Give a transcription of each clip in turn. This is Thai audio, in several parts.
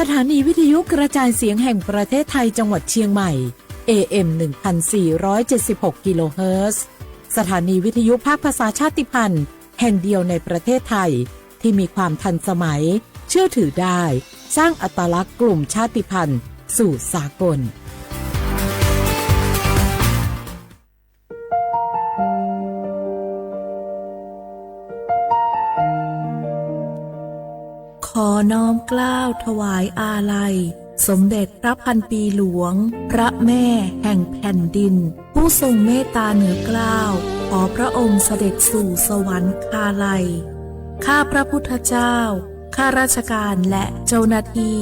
สถานีวิทยุกระจายเสียงแห่งประเทศไทยจังหวัดเชียงใหม่ AM 1476 กิโลเฮิรตซ์สถานีวิทยุภาคภาษาชาติพันธุ์แห่งเดียวในประเทศไทยที่มีความทันสมัยเชื่อถือได้สร้างอัตลักษณ์กลุ่มชาติพันธุ์สู่สากลขอน้อมเกล้าถวายอาลัยสมเด็จพระพันปีหลวงพระแม่แห่งแผ่นดินผู้ทรงเมตตาเหนือเกล้าขอพระองค์เสด็จสู่สวรรคาลัยข้าพระพุทธเจ้าข้าราชการและเจ้าหน้าที่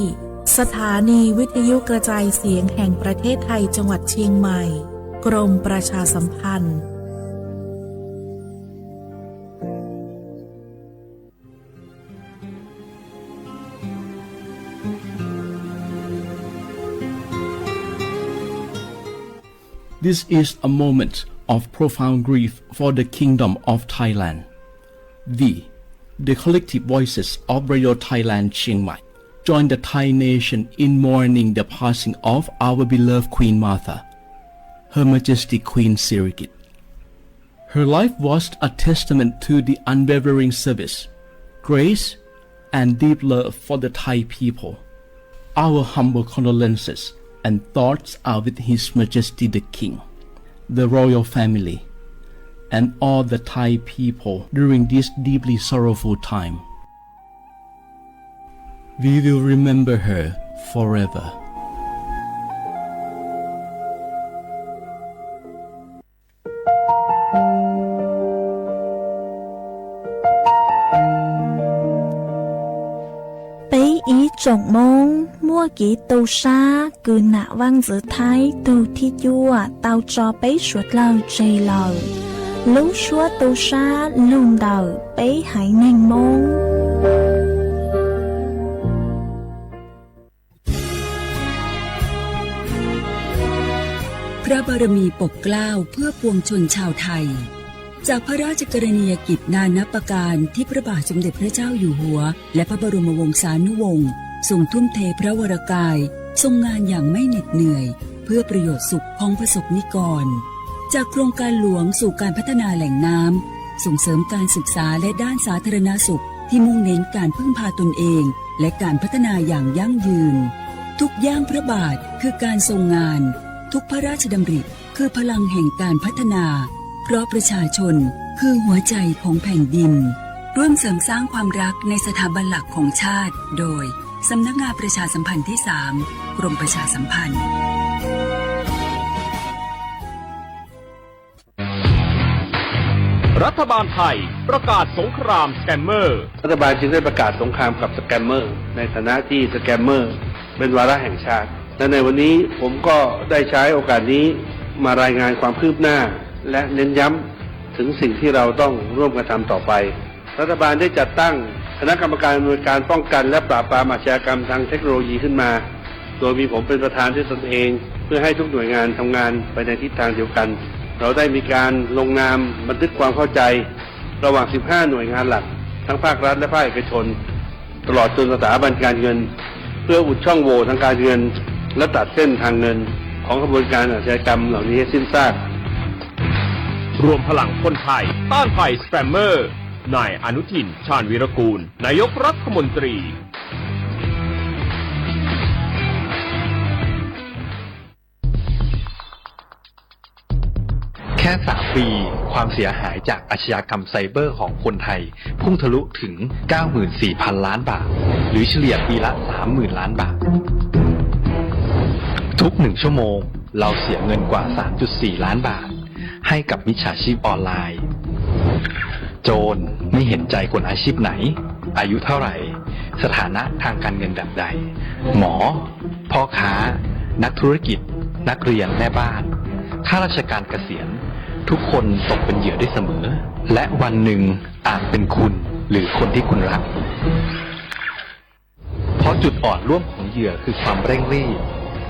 สถานีวิทยุกระจายเสียงแห่งประเทศไทยจังหวัดเชียงใหม่กรมประชาสัมพันธ์This is a moment of profound grief for the Kingdom of Thailand. We, the collective voices of Radio Thailand Chiang Mai, join the Thai nation in mourning the passing of our beloved Queen Martha, Her Majesty Queen Sirikit. Her life was a testament to the unwavering service, grace, and deep love for the Thai people. Our humble condolences and thoughts are with His Majesty the King, the royal family, and all the Thai people during this deeply sorrowful time. We will remember her forever.จงมงมั่วกีตูชากือหนาวังจือไทยตูที่ยั่วเตาจอไปสวดเราใจเรารู้ชัวตูชาลุมเดาไปหายแนงมงพระบารมีปกเกล้าเพื่อปวงชนชาวไทยจากพระราชกรณียกิจนานับประการที่พระบาทสมเด็จพระเจ้าอยู่หัวและพระบรมวงศานุวงศ์ทรงทุ่มเทพระวรกายทรงงานอย่างไม่เหน็ดเหนื่อยเพื่อประโยชน์สุขของประสบนิกรจากโครงการหลวงสู่การพัฒนาแหล่งน้ำส่งเสริมการศึกษาและด้านสาธารณสุขที่มุ่งเน้นการพึ่งพาตนเองและการพัฒนาอย่างยั่งยืนทุกย่างพระบาทคือการทรงงานทุกพระราชดำริคือพลังแห่งการพัฒนาเพราะประชาชนคือหัวใจของแผ่นดินร่วมเสริมสร้างความรักในสถาบันหลักของชาติโดยสำนักงานประชาสัมพันธ์ที่ 3 กรมประชาสัมพันธ์รัฐบาลไทยประกาศสงครามสแกมเมอร์รัฐบาลจึงได้ประกาศสงครามกับสแกมเมอร์ในฐานะที่สแกมเมอร์เป็นวาระแห่งชาติและในวันนี้ผมก็ได้ใช้โอกาสนี้มารายงานความคืบหน้าและเน้นย้ำถึงสิ่งที่เราต้องร่วมกันทำต่อไปรัฐบาลได้จัดตั้งคณะกรรมการอำนวยการป้องกันและปราบปรามอาชญากรรมทางเทคโนโลยีขึ้นมาโดยมีผมเป็นประธานด้วยตนเองเพื่อให้ทุกหน่วยงานทำงานไปในทิศทางเดียวกันเราได้มีการลงนามบันทึกความเข้าใจระหว่าง 15 หน่วยงานหลักทั้งภาครัฐและภาคเอกชนตลอดจนสถาบันการเงินเพื่ออุดช่องโหว่ทางการเงินและตัดเส้นทางเงินของกระบวนการอาชญากรรมเหล่านี้ให้สิ้นซากรวมพลังคนไทยต้านภัยสแกมเมอร์นายอนุทินชาญวีรกูลนายกรัฐมนตรีแค่3 ปีความเสียหายจากอาชญากรรมไซเบอร์ของคนไทยพุ่งทะลุถึง 94,000 ล้านบาทหรือเฉลี่ยปีละ 30,000 ล้านบาททุก1 ชั่วโมงเราเสียเงินกว่า 3.4 ล้านบาทให้กับมิจฉาชีพออนไลน์โจรไม่เห็นใจคนอาชีพไหนอายุเท่าไหร่สถานะทางการเงินแบบใด หมอ พ่อค้า นักธุรกิจ นักเรียนแม่บ้านข้าราชการเกษียณทุกคนตกเป็นเหยื่อได้เสมอและวันหนึ่งอาจเป็นคุณหรือคนที่คุณรักเพราะจุดอ่อนร่วมของเหยื่อคือความเร่งรีบ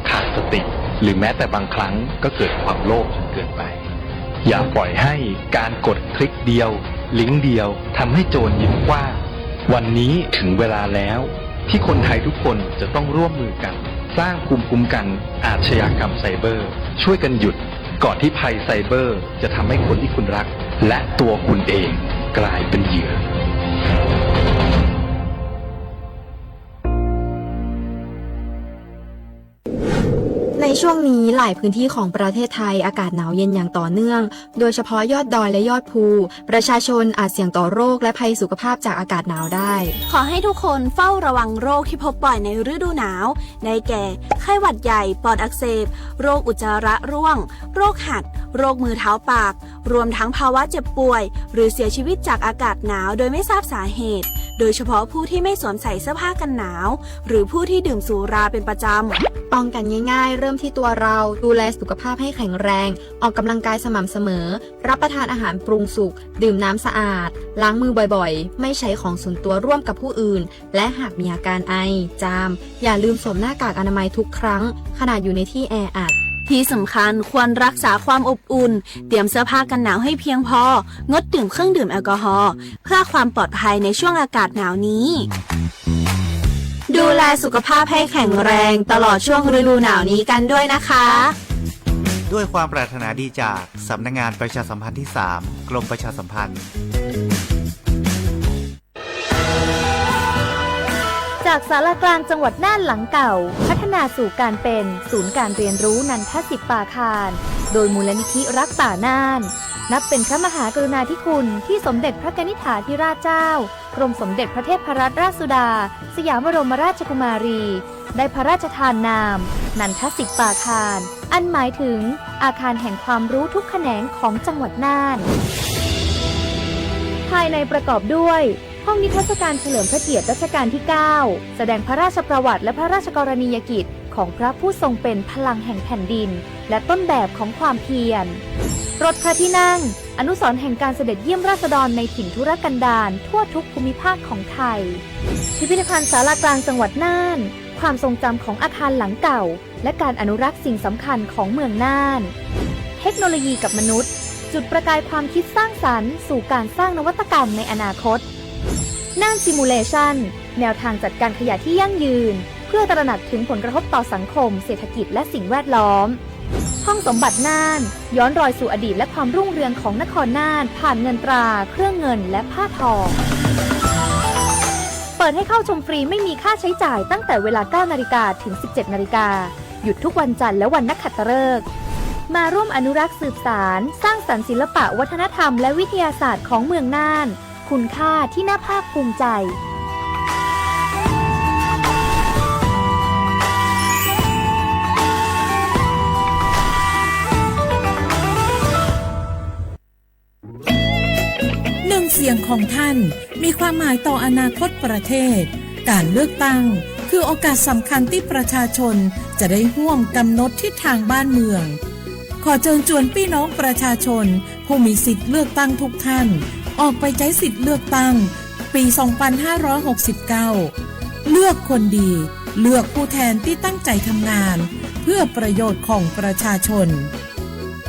ขาดสติหรือแม้แต่บางครั้งก็เกิดความโลภจนเกินไปอย่าปล่อยให้การกดคลิกเดียวลิงก์เดียวทำให้โจรยิ้มกว้างวันนี้ถึงเวลาแล้วที่คนไทยทุกคนจะต้องร่วมมือกันสร้างภูมิคุ้มกันอาชญากรรมไซเบอร์ช่วยกันหยุดก่อนที่ภัยไซเบอร์จะทำให้คนที่คุณรักและตัวคุณเองกลายเป็นเหยื่อ ในช่วงนี้หลายพื้นที่ของประเทศไทยอากาศหนาวเย็นอย่างต่อเนื่องโดยเฉพาะยอดดอยและยอดภูประชาชนอาจเสี่ยงต่อโรคและภัยสุขภาพจากอากาศหนาวได้ขอให้ทุกคนเฝ้าระวังโรคที่พบบ่อยในฤดูหนาวได้แก่ไข้หวัดใหญ่ปอดอักเสบโรคอุจจาระร่วงโรคหัดโรคมือเท้าปากรวมทั้งภาวะเจ็บป่วยหรือเสียชีวิตจากอากาศหนาวโดยไม่ทราบสาเหตุโดยเฉพาะผู้ที่ไม่สวมใส่เสื้อผ้ากันหนาวหรือผู้ที่ดื่มสุราเป็นประจำป้องกันง่ายๆเริ่มที่ตัวเราดูแลสุขภาพให้แข็งแรงออกกำลังกายสม่ำเสมอรับประทานอาหารปรุงสุกดื่มน้ำสะอาดล้างมือบ่อยๆไม่ใช้ของส่วนตัวร่วมกับผู้อื่นและหากมีอาการไอจามอย่าลืมสวมหน้ากากอนามัยทุกครั้งขณะอยู่ในที่แออัดที่สำคัญควรรักษาความอบอุ่นเตรียมเสื้อผ้ากันหนาวให้เพียงพองดดื่มเครื่องดื่มแอลกอฮอล์เพื่อความปลอดภัยในช่วงอากาศหนาวนี้ดูแลสุขภาพให้แข็งแรงตลอดช่วงฤดูหนาวนี้กันด้วยนะคะด้วยความปรารถนาดีจากสำนักงานประชาสัมพันธ์ที่ 3 กรมประชาสัมพันธ์จากศาลากลางจังหวัดน่านหลังเก่าพัฒนาสู่การเป็นศูนย์การเรียนรู้นันทศิษย์ป่าคารโดยมูลนิธิรักป่าน่านนับเป็นพระมหากรุณาธิคุณที่สมเด็จพระกนิษฐาธิราชเจ้ากรมสมเด็จพระเทพรัตนราชสุดาสยามบรมราชกุมารีได้พระราชทานนามนันทศิษย์ป่าคารอันหมายถึงอาคารแห่งความรู้ทุกแขนงของจังหวัดน่านภายในประกอบด้วยห้องนิทรรศการเฉลิมพระเกียรติรัชกาลที่ 9 แสดงพระราชประวัติและพระราชกรณียกิจของพระผู้ทรงเป็นพลังแห่งแผ่นดินและต้นแบบของความเพียรรถพระที่นั่งอนุสรณ์แห่งการเสด็จเยี่ยมราษฎรในถิ่นทุรกันดารทั่วทุกภูมิภาคของไทยพิพิธภัณฑ์ศาลากลางจังหวัดน่านความทรงจำของอาคารหลังเก่าและการอนุรักษ์สิ่งสำคัญของเมืองน่านเทคโนโลยีกับมนุษย์จุดประกายความคิดสร้างสรรค์สู่การสร้างนวัตกรรมในอนาคตน่านซิมูเลชันแนวทางจัดการขยะที่ยั่งยืนเพื่อตระหนักถึงผลกระทบต่อสังคมเศรษฐกิจและสิ่งแวดล้อมห้องสมบัติน่านย้อนรอยสู่อดีตและความรุ่งเรืองของนครน่านผ่านเงินตราเครื่องเงินและผ้าทองเปิดให้เข้าชมฟรีไม่มีค่าใช้จ่ายตั้งแต่เวลา 9 นาฬิกาถึง 17 นาฬิกาหยุดทุกวันจันทร์และวันนักขัตฤกษ์มาร่วมอนุรักษ์สืบสานสร้างสรรค์ศิลปะวัฒนธรรมและวิทยาศาสตร์ของเมืองน่านคุณค่าที่น่าภาคภูมิใจหนึ่งเสียงของท่านมีความหมายต่ออนาคตประเทศการเลือกตั้งคือโอกาสสำคัญที่ประชาชนจะได้ร่วมกำหนดทิศทางบ้านเมืองขอเชิญชวนพี่น้องประชาชนผู้มีสิทธิ์เลือกตั้งทุกท่านออกไปใช้สิทธิ์เลือกตั้งปี 2569 เลือกคนดีเลือกผู้แทนที่ตั้งใจทำงานเพื่อประโยชน์ของประชาชน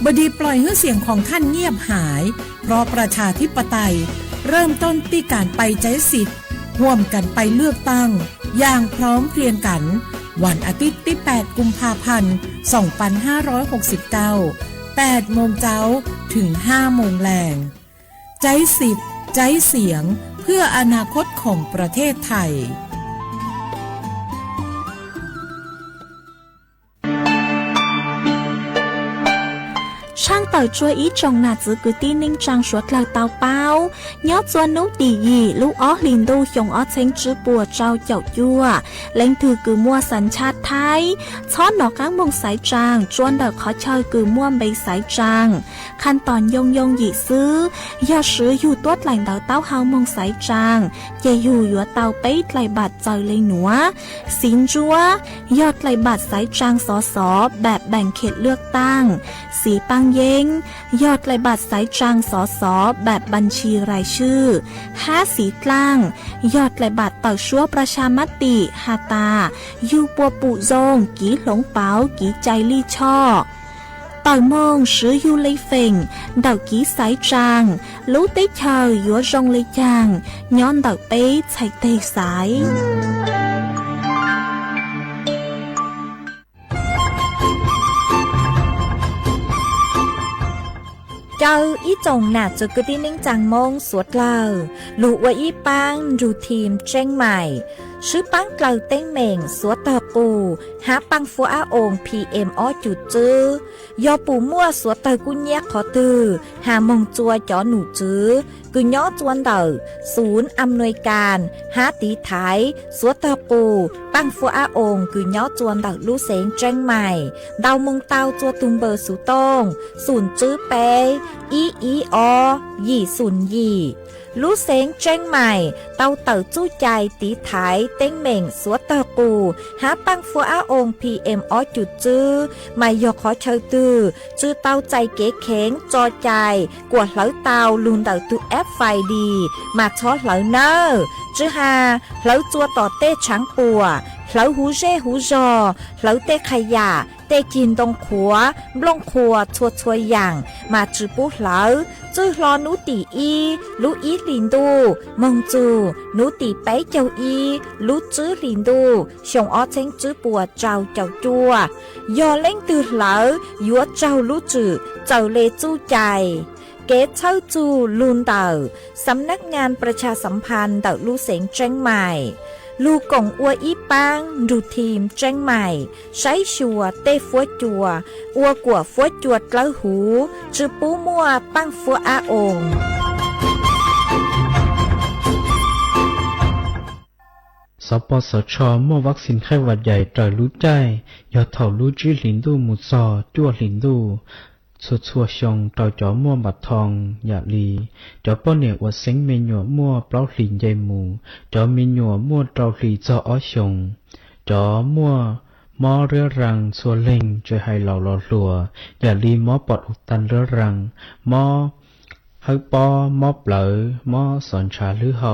บดีปล่อยให้เสียงของท่านเงียบหายเพราะประชาธิปไตยเริ่มต้นที่การไปใช้สิทธิ์ร่วมกันไปเลือกตั้งอย่างพร้อมเพรียงกันวันอาทิตย์ที่ 8 กุมภาพันธ์ 2569 8 โมงเช้าถึง 5 โมงแลงใช้สิทธิ์ใช้เสียงเพื่ออนาคตของประเทศไทย ช่างต่อจัวอีจงหนาจื้อกุตีนิ่งจังสวดเหล่าเตาเป้าย้อจัวนุตียีลูกอ้อลินดูชงอ้อเซ็งจื้อปัวเจ้าเจ้ายั่วเล่งถือกือมัวสัญชาติไทยช้อนหนอกก้างมงสายจางจวนเด็กขอเชยกือม่วมใบสายจางขั้นตอนยงหยีซื้อยอซื้ออยู่ตัวไหลเตาเต้าเฮามงสายจางเยอยู่ยัวเตาไปไหลบาดใจเลยหนัวสินจัวยอดไหลบาดสายจางสอสอแบบแบ่งเขตเลือกตั้งสีปังเยงยอดไหลบาดสายจางสอสอแบบบัญชีรายชื่อ5สีกลางยอดไหลบาดต่อชั่วประชามติฮาตายูปัวปุโจงกีหลงเปากีใจลี่ช่อต่อยมงซื้อยูเลยเฟ่งดาวกีสายจางรู้ได้เชยยัวจงเลยจางย้อนดาวเป๊ะใส่เตะสายเจ้าอีจงหนาจุกตีนิ่งจังมงสวดเล่าลูว่าอีปังดูทีมเจ้งใหม่ชื่อปังเกลาเต้งเหม่งสวดตอปูหาปังฟัวอาองพีเอ็มอ้อจุดจื้อยอปูมั่วสวดเตอกุญแยกขอตือหามงจัวจอหนูจื้อกุญย้อจวนเตอศูนย์อำนวยการหาตีไทยสวดเตอปูปังฟัวอาองกุญย้อจวนเตอลู่เสงเจ้งใหม่ดาวมงเตาจัวตุมเบอร์สุตงศูนย์จื้อเปอีอยี่ศูนย์ยี่ลู่เสงเจ้งใหม่เตาเต๋อจู้ใจตีไถเต้งเหม่งสวดเตอปูหาปังฟัวอาองพีเอ็มอ้อจุดจื้อไม่ยอขอเชยตือจื้อเตาใจเก๋เข็งจอใจกวดเหลาเตาลุนเต๋อตุแอฟไฟดีมาช้อเหลาเนอจื้อหาเหลาจัวต่อเต้ช้างปัวเหลาหูเร่หูจอเหลาเต้ขยะเต้กินตรงขัวบลงขัวชัวอย่างมาจื้อปูเหลาจื้อรอนุตีอีลูอีลินดูมงจูนุตีไปเจ้าอีลูจื้อลินดูชงอ้อเช้งจื้อปัวเจ้าจัวยอเล่งตือเหลายัวเจ้าลูจื้อเจ้าเลจู้ใจเกตเช่าจูลุนเต่าสำนักงานประชาสัมพันธ์เต่าลู่เสงเจ้งใหม่ลูกงอัวอีปังดูทีมเจ้งใหม่ใช้ชัวเต้ฟัวจัวอัวกัวฟัวจวดเล้าหูจือปูมัวปังฟัวอาองสปสชมอบวัคซีนไข้หวัดใหญ่ต่อรู้ใจยอดเท่ารู้จื้อหลินดูหมุดซอจั่วหลินดูชัวชงต่อจอมัวบัดทองอย่าลีจอป้อเนี่ยวัดเซ็งเมญัวมัวเปล่าหลินใหญ่หมูจอเมญัวมัวเตาหลีจออ้อชงจอมัวมอเรือรังสัวเล่งจะให้เราหล่อหลัวอย่าลีมอปอดอุดตันเรือรังมอให้ปอมอเปล่ามอสอนชาหรือเฮา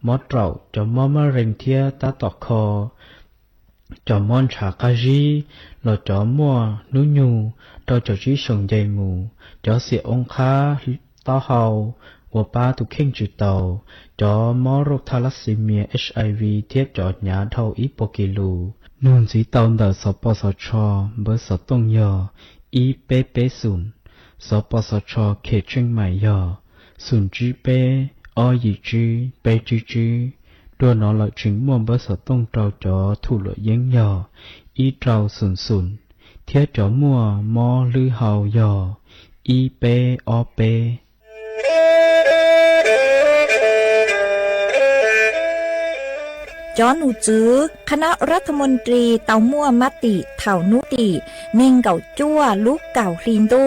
มอเต่าจอมอมะเร็งเทียตาตอกคอจอมอนฉากาจีหล่อจอมัวนุญูต่อจอจีชงใหญ่หมูจอเสียองค้าต้อเฮาวัวป้าตุกเข่งจุดเตาจอมอโรคทาลัสซีเมีย HIV เทียบจอดหยาเท่าอีโปกิลูนูนสีเตาเดอสปสชเบอร์สตงยออีเปเปศูนย์สปสชเขตเชียงใหม่ยอศูนย์จีเปอยีจีเปจีตัวน้องหลักชิงม่วงเบอร์สตงเตาจอถูหลเย้งยออีเตาศูนย์เทียจอมัวมอลือเฮายออีเปอเปจอหนูจื้อคณะรัฐมนตรีเตามั่วมติเถ่านุติเน่งเก่าจั่วลูกเก่าลินดู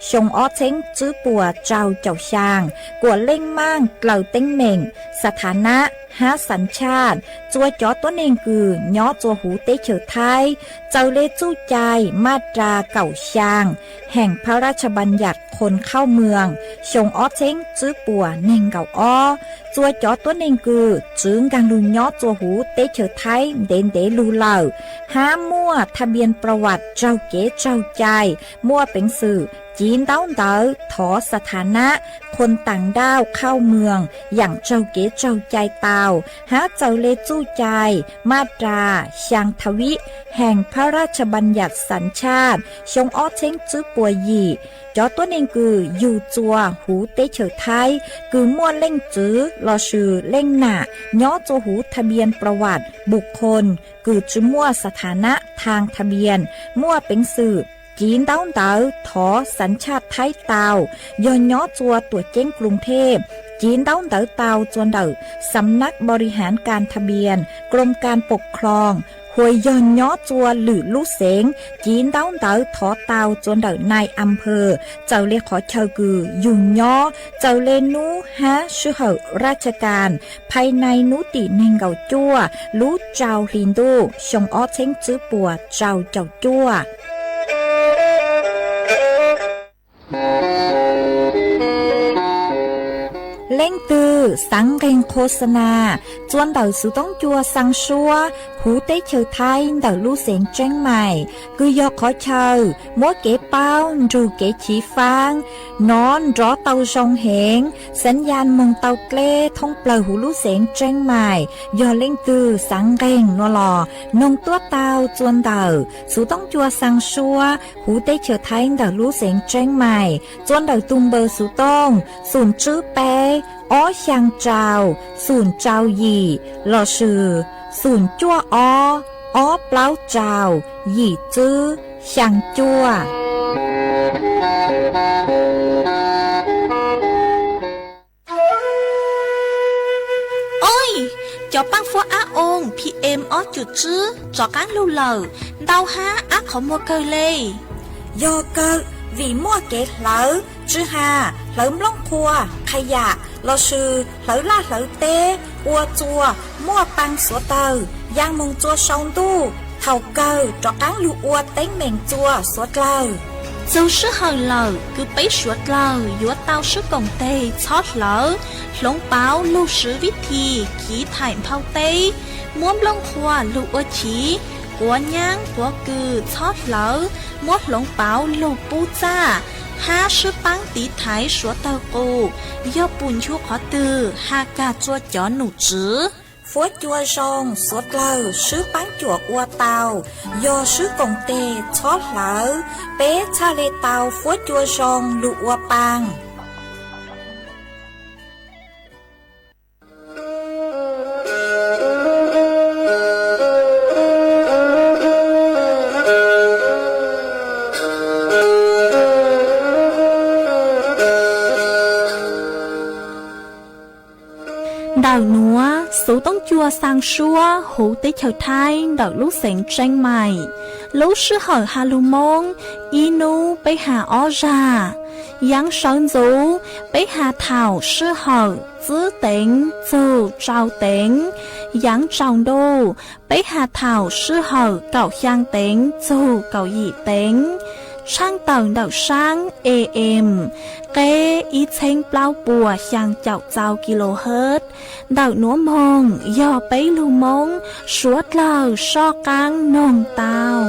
ชงอ้อเช้งจื้อปัวเจ้าช่างกวดเล่งมั่งเกล่าเต้งเหม่งสถานะหาสัญชาติจัวจอตัวเองคือย้อจัวหูเตเฉอไทยเจ้าเลจู้ใจมาตราเก่าช่างแห่งพระราชบัญญัติคนเข้าเมืองชงอ้อเช้งจื้อปัวเน่งเก่าอ้อจัวจอตัวเองคือจื้งกังลุนย้อจัวหูเตเฉอไทยเด่นเดลูเหล่าห้ามั่วทะเบียนประวัติเจ้าเก๋เจ้าใจมั่วเป็นสื่อจีนเต้าเต๋อถอสถานะคนต่างด้าวเข้าเมืองอย่างเจ้าเก๋เจ้าใจเตาหาเจ้าเลจู้ใจมาตราชางทวิแห่งพระราชบัญญัติสัญชาติชงอ้อเช้งจื้อปัวยีจอตัวเองคืออยู่จัวหูเตเฉอไทยคือมั่วเล่งจื้อรอชื่อเล่งหน้าย้อจัวหูทะเบียนประวัติบุคคลคือจื้อมั่วสถานะทางทะเบียนมั่วเป็นสื่อ จีนเต้าเต๋อถอสัญชาติไทยเตาย้อนย้อจัวตัวเจ้งกรุงเทพจีนเต้าเต๋อเตาจวนเต๋อสำนักบริหารการทะเบียนกรมการปกครองหวยย้อนย้อจัวหรือลู่เสงจีนเต้าเต๋อถอเตาจวนเต๋อนายอำเภอเจ้าเรียกขอเชอกือยุ่งย้อเจ้าเลนูฮะชื่อเหอราชการภายในนุติเนงเกาจัวรู้เจ้าลินดูชงอ้อเช้งจื้อปัวเจ้าจัวเล่งตือสังเกงโฆษณาจวนเต่าสุต้องจัวสังชัวหูเต้เชอไทยเต่าลู่เสียงเจ้งใหม่คือยอกขอเชอมัวเก๋เป้าจูเก๋ฉีฟางนอนรอเต่าชงเหงสัญญาณมงเต่าเกล้ท่องเปล่าหูลู่เสียงเจ้งใหม่ยอเล่งตือสังเกงนัวหลอนงตัวเต่าจวนเต่าสุต้องจัวสังชัวหูเต้เชอไทยเต่าลู่เสียงเจ้งใหม่จวนเต่าตุงเบอร์สุต้องศูนย์จื้อเป้อ้อช่างเจ้าศูนย์เจ้าหยี่หล่อชื่อศูนย์จั่วอ้อเปล่าเจ้าหยี่จื้อช่างจั่วโอ้ยจอปังฟัวอาองพีเอ็มอ้อจุดจื้อจอการลู่เหล่าดาวฮะอาขอมัวเกยเลยยอเกอvì mua kế lỡ chứ hà lỡ lông cua khai dạ lò sư lỡ la lỡ tê ua chua mua băng sủa tờ giang mông chua sông tu thầu cơ trọ cán lưu ua tén mèn chua sủa lờ dâu sư hờ lờ cứ bấy sủa lờ dúa tao sư cổng tê chót lỡ lông báo lưu sư viết thì khí thải phao tê muỗng lông cua lưu ua chí của nhang của cừ chót lỡ mót lông báo lưu bu cha ha sư băng tí thái sủa tờ cô do bùn chua khó từ ha ca chua chó nụ chứ phố chua rong suốt lờ sứ bán chuột ua tàu do sứ cồng tê chót lỡ bé cha lê tàu phố chua rong lụ ua bang đào núa số tông chua sang xua hủ tế chào thai đào lúc sẹn tranh mày lúc sư hở hà lù mông inu bấy hà ó ra yang sơn dũ bấy hà thảo sư hở giữ tính dù trao tính yang tròng đô bấy hà thảo sư hở cậu giang tính dù cậu dị tính sang tầng đào sang AM kế ý chênh bao bùa sang chào chào kHz đào núa mông do bấy lưu mông suốt lờ so căng nông tàu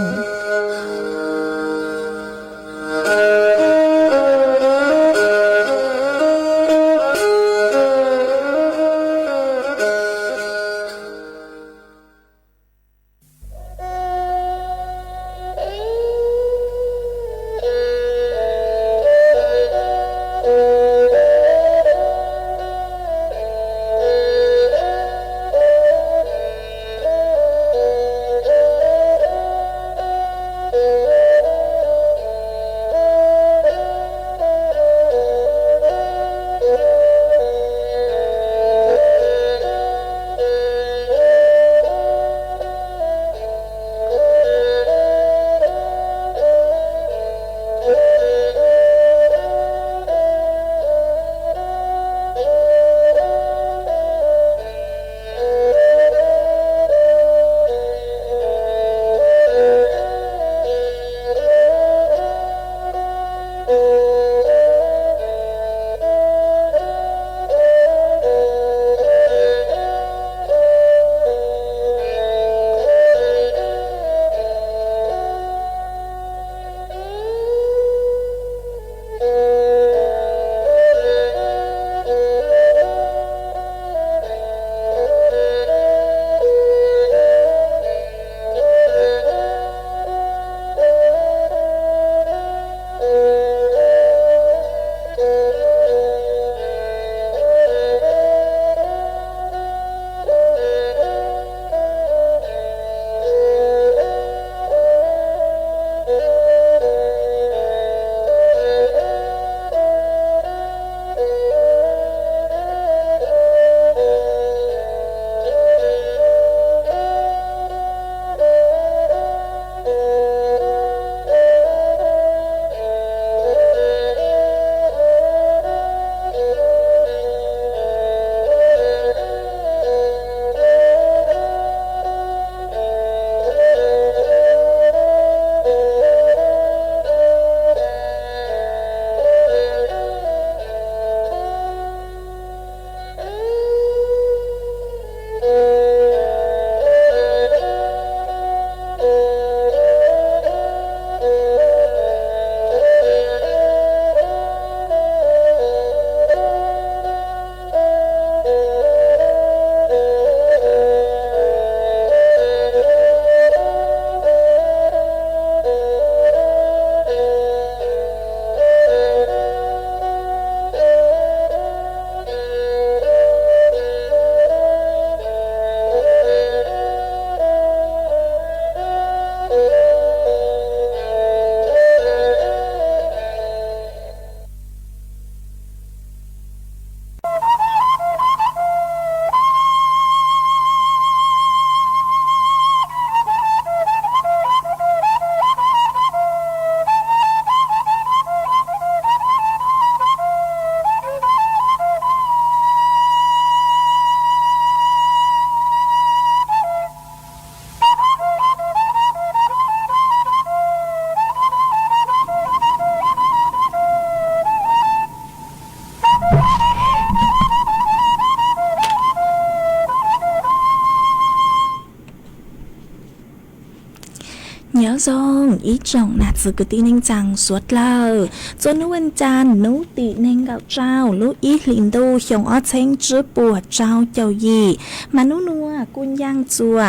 nhớ rong ý trọng nạt sự cứ tin anh chẳng suốt lờ cho nữ anh chan nấu tị nên gạo trao lúc ý lìn đô hiong ó chênh chứ bùa trao chầu gì mà nấu nua cun giang chùa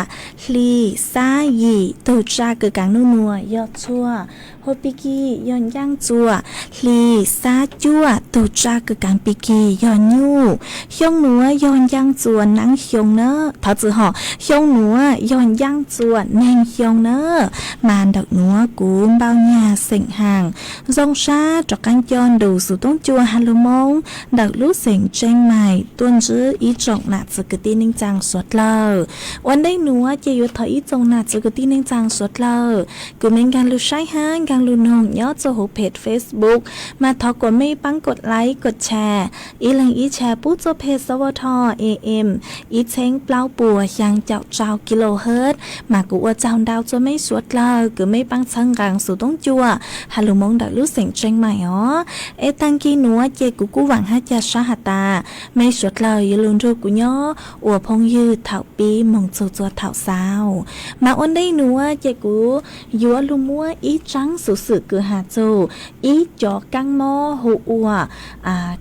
ly xa gì từ ra cứ càng nấu nua do chùa hô piki yon giang chùa ly xa chua từ ra cứ càng piki do nhu hiong nua yon giang chùa nắng hiong nơ thọ chữ họ hiong nua yon giang chùa nên hiong nơ mà đợt núa cũng bao nhà sỉnh hàng rong xa cho canh chôn đủ sự tốn chua hallo mong đợt lúc sỉnh trên mày tuôn giữ ý trọng nạt sự cứ tin ninh chàng suốt lờวันđây núa chỉ yếu thấy ý trọng nạt sự cứ tin ninh chàng suốt lờ cứ mình gang lưu sai ha gang lưu nong nhớ cho hộp page Facebook mà thọ của mấy băngกดไลค์กดแชร์ý lần ýแชร์ปุ๊บcho page สวท AM ýเช้งเปล่าปัวยังเจ้าเจ้ากิโลเฮิรตซ์màกูว่าเจ้าดาวจะไม่สุดlờ cứ mấy băng sang gang số tông chua hallo mong đã lúc sỉnh trên mày ó ê tăng kia núa chê của cú vàng hát cha sa hạt ta mấy suốt lời yêu luôn rồi của nhó ủa phong dư thảo pi mong chua chua thảo sao mà ôn đây núa chê của dúa luôn mua ý trắng sự sự cửa hạt châu ý cho căng mò hụ ủa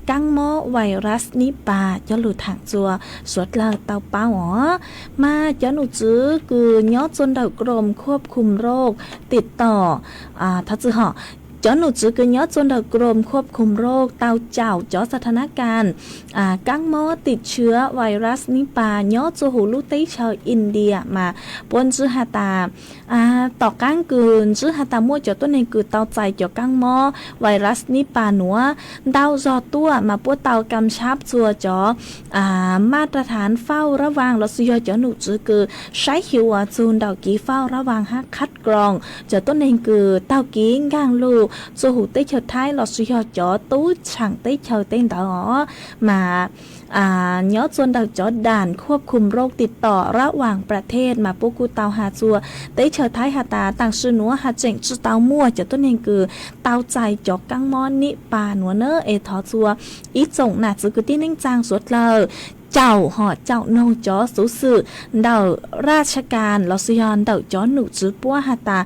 căng mò virus Nipah cho lụt thẳng chua suốt lời tao bao ó mà cho nụ chứ cứ nhó chôn đầu gồmควบคุมโรคติดต่อถ้าจะเหาะจอหนูจือคือย้อนจนเดกรมควบคุมโรคเตาเจ้าจอสถานการณ์กังมอติดเชื้อไวรัสนิปาย้อนจูหูลูเต้ชาวอินเดียมาปนจือฮาตาต่อกังกืนจือฮาตามั่วจอตัวในคือเตาใจจอกังมอไวรัสนิปาหนัวดาวจอตัวมาปวดเตากำชับจัวจอมาตรฐานเฝ้าระวังรถยอจอหนูจือคือใช้หิวจูนดาวกีเฝ้าระวังฮักคัดกรองจอตัวในคือเตากีก้างลูจูหูเต้เชิดท้ายเราสุยอจอตู้ช่างเต้เชิดเต้นต่อมาย้อนจนดักจอด่านควบคุมโรคติดต่อระหว่างประเทศมาปุกูเตาหาจัวเต้เชิดท้ายหาตาต่างชื่อหนัวหาเจ๋งชื่อเตามั่วจะต้นเองคือเตาใจจอกังมอนนิปาหนัวเนอเอทอจัวอีจงหนาจือคือที่นิ่งจางสวดเลยเจ้าหอเจ้านงจอสูสื่อเดาราชการลอสยอนเดาจอหนูจื้อปัวหาตา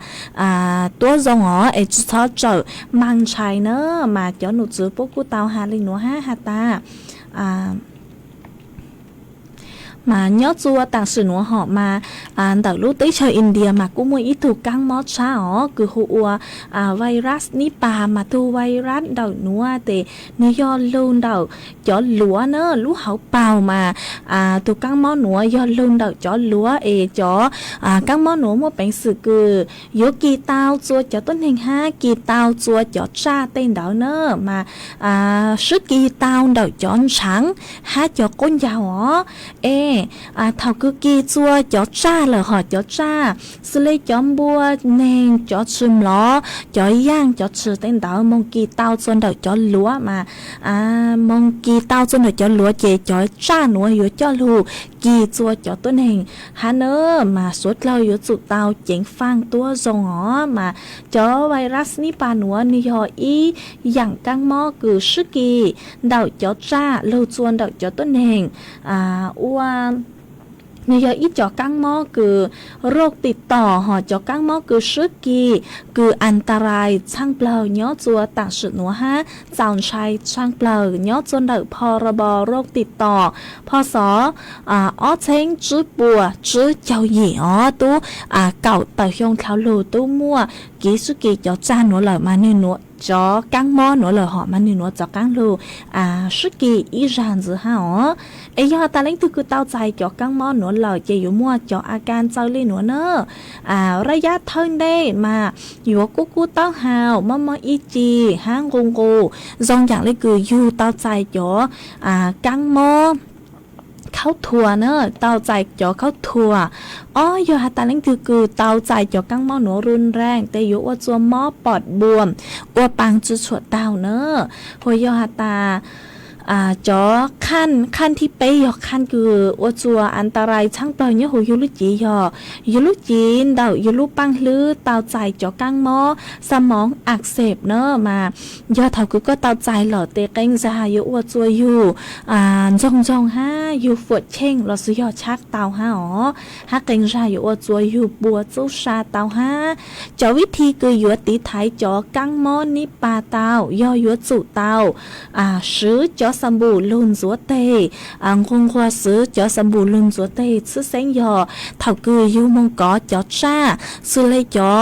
ตัวจงอ๋อเอจุดทอเจอมังชัยเนอมาจอหนูจื้อพวกกูเตาหาลิหนูหาตามาย้อนจัวต่างสื่อหนัวหอมาแต่รู้ได้ชาวอินเดียมากู้มวยอีถูกกังมอช้าอ๋อคือหัวไวรัสนิปามาทูไวรัสเดาหนัวแต่เนื้อยอลูนเดาจอหลัวเนอะรู้เขาเปล่ามาถูกกังมอหนัวยอลูนเดาจอหลัวจอกังมอหนัวมัวเป็นสื่อคือโยกีเตาจัวจอต้นแห่งห้ากีเตาจัวจอชาเต้นเดาเนอะมาซึกีเตาเดาจอนฉังห้าจอก้นยาวอ๋อthảo cứ kia chua chó cha là họ chó cha xử lý chóm bua nên chó chum ló chó giang chó chư tên đảo mong kỳ tao xuân đầu chó lúa mà mong kỳ tao xuân đầu chó lúa chè chó cha nữa yếu chó lù kỳ chua chó tuấn hình hà nơ mà suốt lâu yếu chụp tao chén phang tua rồng ngõ mà chó virus Nipah nữa ni họ ý dạng căng mò cứ sức kỳ đầu chó cha lâu xuân đầu chó tuấn hìnhนี่ยอีจอกังมอคือโรคติดต่อหอจอกังมอคือซึกีคืออันตรายช่างเปล่าย้อจัวต่างสุดหนัวฮะจาวชัยช่างเปล่าย้อจนเดือพรบโรคติดต่อพศอ้อเช้งจื้อปัวจื้อเจ้าหญิงอ๋อตู้เก่าเต่าหงเท้าลูตู้มั่วกีซึกีจอจ้าหนัวเหล่ามาเนี่ยหนัวจอกังมอหนัวเหล่าหอมาเนี่ยหนัวจอกังลูซึกีอีรานจื้อฮะอ๋อไอ้ยอตาเล้งคือเต้าใจจอกังมอหนัวเหล่าจะอยู่มั่วจออาการเจ้าลี่หนัวเนอระยะเท่าได้มาอยู่กูเต้าหาวมออีจีห้างกงกูจงอย่างเลยคืออยู่เต้าใจจอกังมอเข้าทัวเนอะเตาใจจ่อเข้าทัวอ๋อยอฮาตาเล่งคือเตาใจจ่อกังหม้อหนูรุนแรงแต่อยู่ว่าจัวหม้อปอดบวมว่าปังจุดฉวดเตาเนอะหัวยอฮาตา จอขั้นที่ไปยอขั้นคือว่าจัวอันตรายช่างเปล่าเนี่ยหูยูลุจียูลุจีนเดายูลุปังลือเตาใจจอกังหมอสมองอักเสบเนอะมายอเท่าคือก็เตาใจหล่อเตะเก่งจะหาอยู่ว่าจัวอยู่จงฮะอยู่ฝดเช่งเราซื้อยอชักเตาฮะฮักเก่งจะอยู่ว่าจัวอยู่บัวจุชาเตาฮะจอวิธีคืออยู่ตีไทยจอกังหมอนี่ปลาเตายออยู่จุเตาซื้อจอสมบูลุนจัวเตคงควาซื้อจอสมบูลุนจัวเตซื้อเส้นยอเท่าคืออยู่มงกอจอจ้าซื้อเลยจอ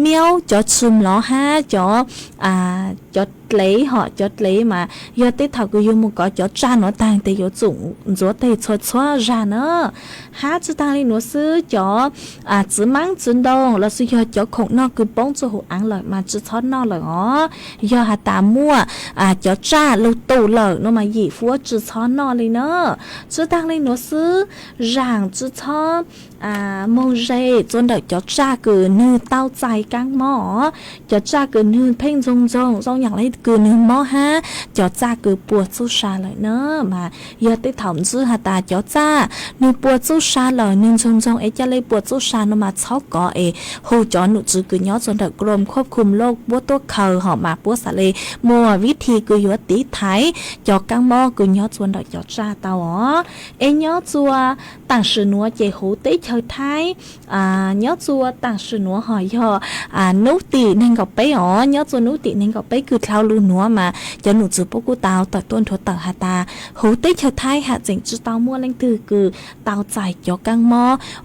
เมียวจอชุมล้อห้าจอlấy họ cho lấy mà giờ tết thảo cứ dùng một cái cho cha nó tăng thì có dụng rồi thì xóa ra nữa hát cho tăng lên nó sư cho chỉ mang chân đông là sư giờ cho khổng nó cứ bóng cho hộ ăn lợi mà chỉ thoát nó lợi ó giờ hà ta mua cho cha lâu tù lợi nó mà gì phua chỉ thoát nó lên nữa cho tăng lên nó sư rằng chỉ thoát mong dây cho đợi cho cha cứ như tao chạy căng mỏ cho cha cứ như pen rongอย่างไรคือนึงมอฮะจอจ้าคือปวดสู้ชาเลยเนอะมาเยอะติดถมซื้อหาตาจอจ้านึงปวดสู้ชาเลยนึงจงเอจะเลยปวดสู้ชาโนมาช็อกก่อหูจอหนุจือคือย้อนจนถึงกรมควบคุมโรคบัวตัวเขาหอมมาปัวสะเลมัววิธีคือยัวตีไทยจอกังมอคือย้อนจนถึงจอจ้าเตาย้อนจัวต่างสื่อนัวเจหูตีเชยไทยย้อนจัวต่างสื่อนัวหอยนุตีนึงกับไปย้อนจัวนุตีนึงกับไปคือเท้าลูนัวมาจะหนุจือพวกกูเตาต่อต้นถั่วเต่าหาตาหูตีเชยไทยหาเจ๋งจือเตามัวเล่งตือคือเตาใจจอกังมอ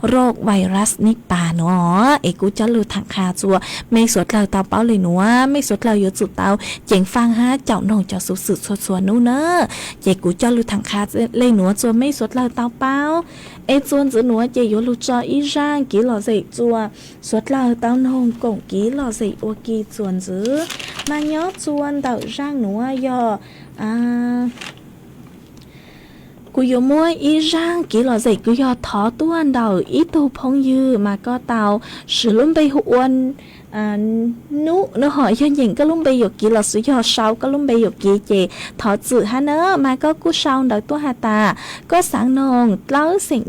โรคไวรัสนิปาเนาะกูจะลือทางคาจัวไม่สวดเราเตาเป้าเลยหนัวไม่สวดเราอยู่จุดเตาเจ๋งฟังฮะเจ้าหนงจะสุดสวดนู้นเนอะเจ๋กูจะลือทางคาเลยหนัวจัวไม่สวดเราเตาเป้าจวนจือหนัวเจอยู่ลูกจออีร่างกี่หล่อสิจัวสวดเราเตาหนงกงกี่หล่อสิโอกีจวนจือมาย้อจวนเตาร่างหนัวยอกูอยู่มัวอีร่างกี่หล่อสิกูยอถอต้วนเดาอีตูพงยือมาก็เตาสือลุ่มไปหวนนุnó hỏi cho những cái lông bây giờ kỳ là sử dụng sau cái lông bây giờ kỳ chị thọ chữ ha nữa mà có cú sau đợi tua hà ta có sáng nồng lỡ xịn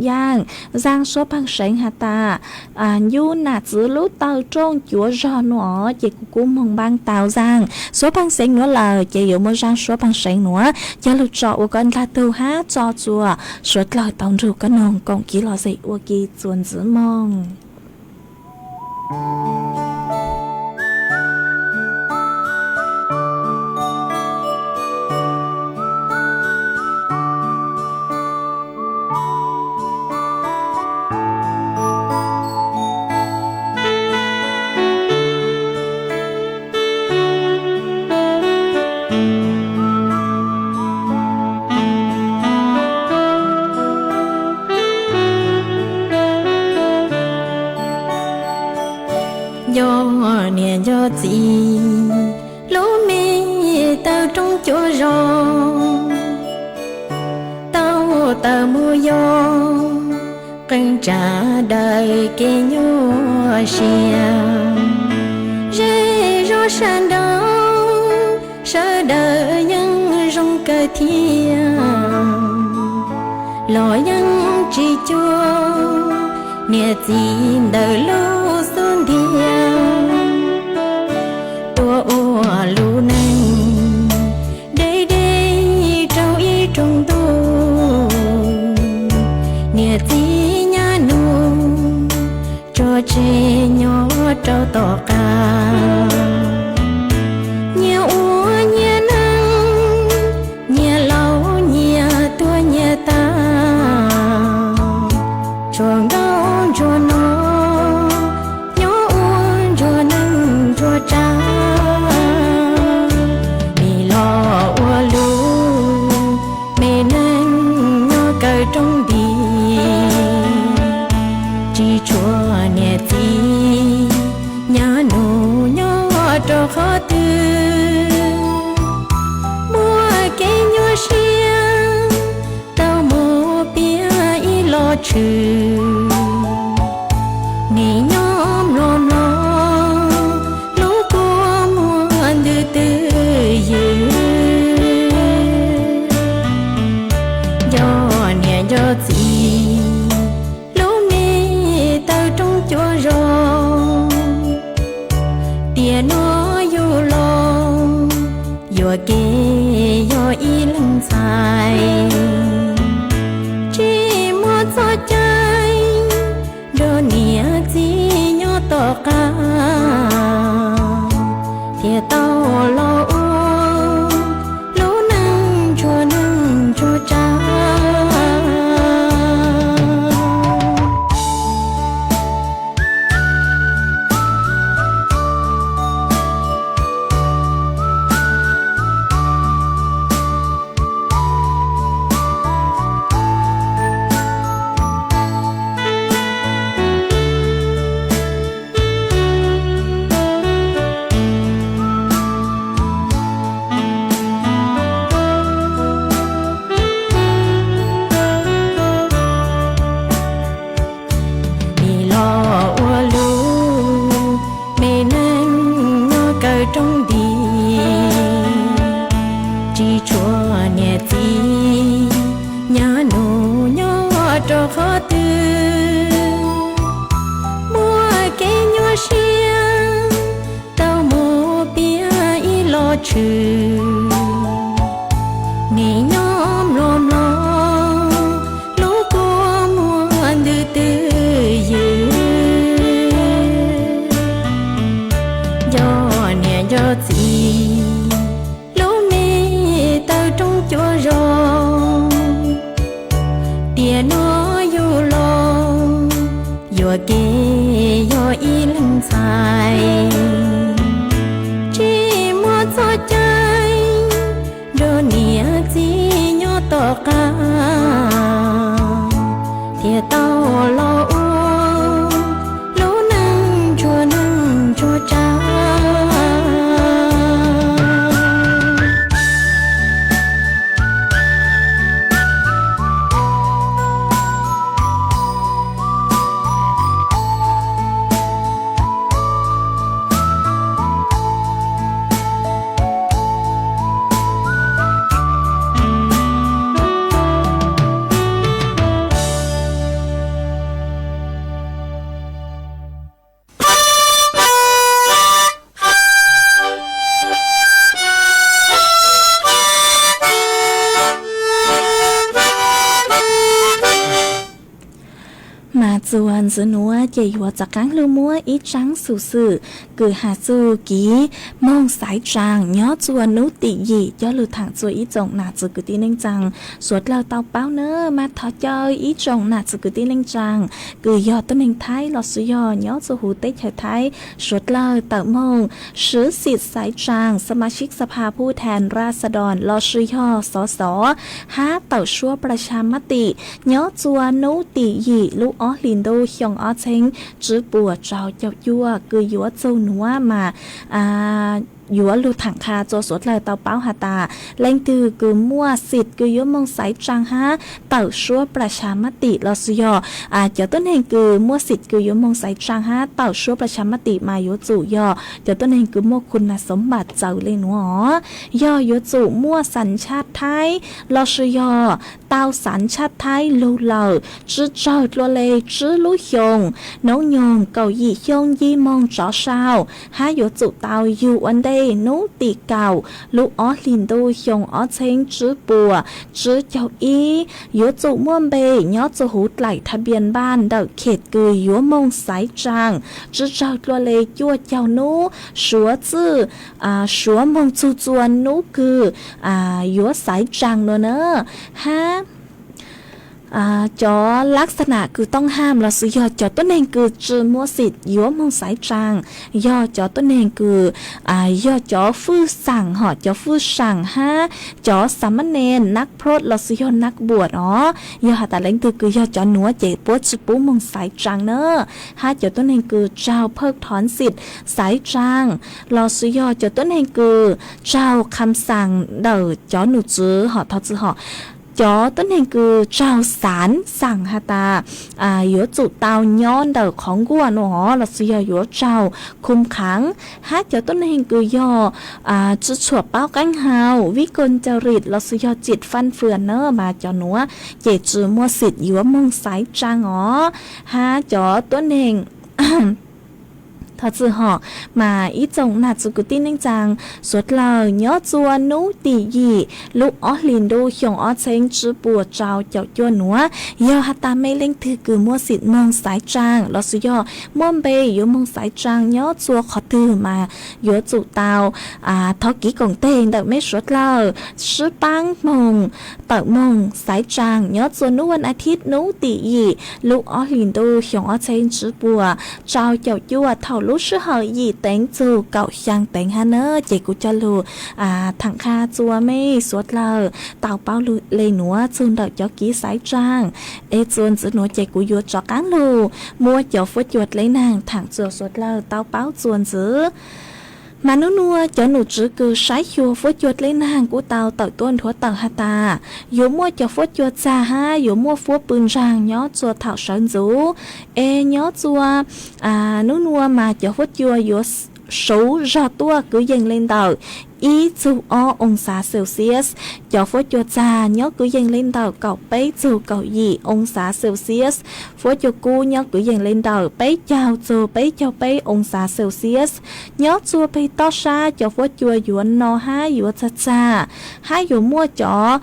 giang số bằng sáng hà ta du nà chữ lú tàu trong chúa rò nữa chị cú mong băng tàu giang số bằng sáng nữa là chị hiểu một giang số bằng sáng nữa cho lục trọ của con ta tu hát cho chùa số lời tàu rượu cái nồng còn kỳ là gì của kỳ chuồn giữ mong cho chị lũ mi tao trong chỗ rong tao tao mua gió cần trả đời kia nhô xiang rê rô san đông sợ đời nhân rong cơ thiên lo nhân chỉ chua nia tin đời lâu xuân thiên ô lu nang đây đây trâu y trong tu nia tí nhà nu cho chê nhỏ trâu tỏ ca nhà u nhà năng nhà lâu nhà tua nhà ta chuồng đâu cho nó nhỏ u cho năng cho cha trong đi chỉ chúa nhẹ tí nhớ nụ nhớ กาเทียเต้าโลรู้นั่งชัวนั่งชัวจ้าจวนสนัวเจยัวจากกังลืมัวอีจังสู่สื่อกือหาจูกีมองสายจางย้อจวนนุติยีย้อลือถังจวยอีจงหนาจือกือตีเน่งจังสวดเราเตาเป้าเนอมาทอจอยอีจงหนาจือกือตีเน่งจังกือยอต้นเน่งไทยหลอดสุยอย้อจูหูเตเฉยไทยสวดเราเตามงชื่อสิทธิ์สายจางสมาชิกสภาผู้แทนราษฎรหลอดสุยอสสห้าเต่าชั่วประชามติย้อจวนนุติยีลูกอ้อลินดูเฮียงอ้อเชงจื้อปัวเจ้าเจ้ายั่วกือยัวเจ้าหนัวมายัวลูถังคาโจสวดเลยเตาเป้าหาตาแรงตือกือมั่วสิทธิ์กือยัวมองสายจังฮะเต่าชั่วประชามติลอสยอเจ้าต้นแห่งกือมั่วสิทธิ์กือยัวมองสายจังฮะเต่าชั่วประชามติมายัวจู่ย่อเจ้าต้นแห่งกือมั่วคุณสมบัติเจ้าเลยหนัวย่อยัวจู่มั่วสัญชาติไทยลอสยอเต่าสัญชาติไทยลูเหล่าจื้อเจ้าตัวเลยจื้อลู่ยงน้องยงเก่ายี่ยงยี่มองจ่อเช้าฮะยัวจู่เต่าอยู่อันเดนุติเก่าลูกอ้อลินดูยงอ้อเชงจื้อปัวจื้อเจ้าอียัวจู่ม่วมเบยย้อจู่หูไหลทะเบียนบ้านเดาเขตกือยัวมองสายจางจื้อเจ้าตัวเลยยัวเจ้านูชัวจื้อชัวมองจู่จวนนูคือยัวสายจางเนอะฮะจอลักษณะคือต้องห้ามเราซื้อยอจอต้นเองคือจือมัวสิทธิ์ยัวมองสายจางยอจอต้นเองคือยอจอฟื้อสั่งหอจอฟื้อสั่งฮะจอสามเณรนักพรตเราซื้อยอนักบวชยอหาแต่เล่งคือยอจอหนัวเจ็บปวดจิปูมองสายจางเนอะฮะจอต้นเองคือเจ้าเพิกถอนสิทธิ์สายจางเราซื้อยอจอต้นเองคือเจ้าคำสั่งเดอจอหนูจื้อหอทอจื้อหอจอต้นเองคือเจ้าสารสั่งฮาตายัวจุเตาย้อนเดอของกัวหนอเราเสียยัวเจ้าคุมขังฮะจอต้นเองคือยอจุฉวบเป้ากังเฮาวิกลจริตเราเสียจิตฟันเฟือนเนอมาจอหนัวเจจือมัวสิทธิ์ยัวมองสายจางฮะจอต้นเอง thật sự họ mà ý chồng nạt sự cứ tin anh chàng suốt lời nhớ chua nú tỉ gì lúc ó liền đô hiong ó chênh chứ bùa trào chậu chua núa yêu hạt ta mê lên thư cứ mua xịt mong sái trang đó sự do môn bê yếu mong sái trang nhớ chua khó thư mà yếu chủ tàu thó ký cổng tên đợi mấy suốt lời sư băng mong tạo mong sái trang nhớ chua núวันอาทิตย์nú tỉ gì lúc ó liền đô hiong ó chênh chứ bùa trào chậu chua thảo lúc sư hờ gì tính dù cậu sang tính hà nơ chị cũng cho lù thằng kha chua mê suốt lờ tàu bao lù lê núa chun đợi cho ký sái trang ê chun giữ núa chị cũng yuột cho cán lù mua cho phút yuột lấy nàng thằng chua suốt lờ tàu bao chun giữ mà nó nua cho nụ chữ cứ sái chua phốt chuột lên hàng của tàu tàu tuôn thua tàu hà ta yếu mua cho phốt chuột xa ha yếu mua phốt bươn ràng nhó chua thảo sơn rú ê nhó chua nó nua mà cho phốt chua yếu số ra tua cứ dành lên tàu ý chú o ông xã Celsius cho phốt chuột xa nhó cứ dành lên tàu cậu bấy chú cậu gì ông xã Celsius phốt chuột cu nhó cứ dành lên tàu bấy chào chú bấy chào bấy ông xã Celsius nhó chua bấy to xa cho phốt chua yuan no ha yuan cha cha hai yuan mua cho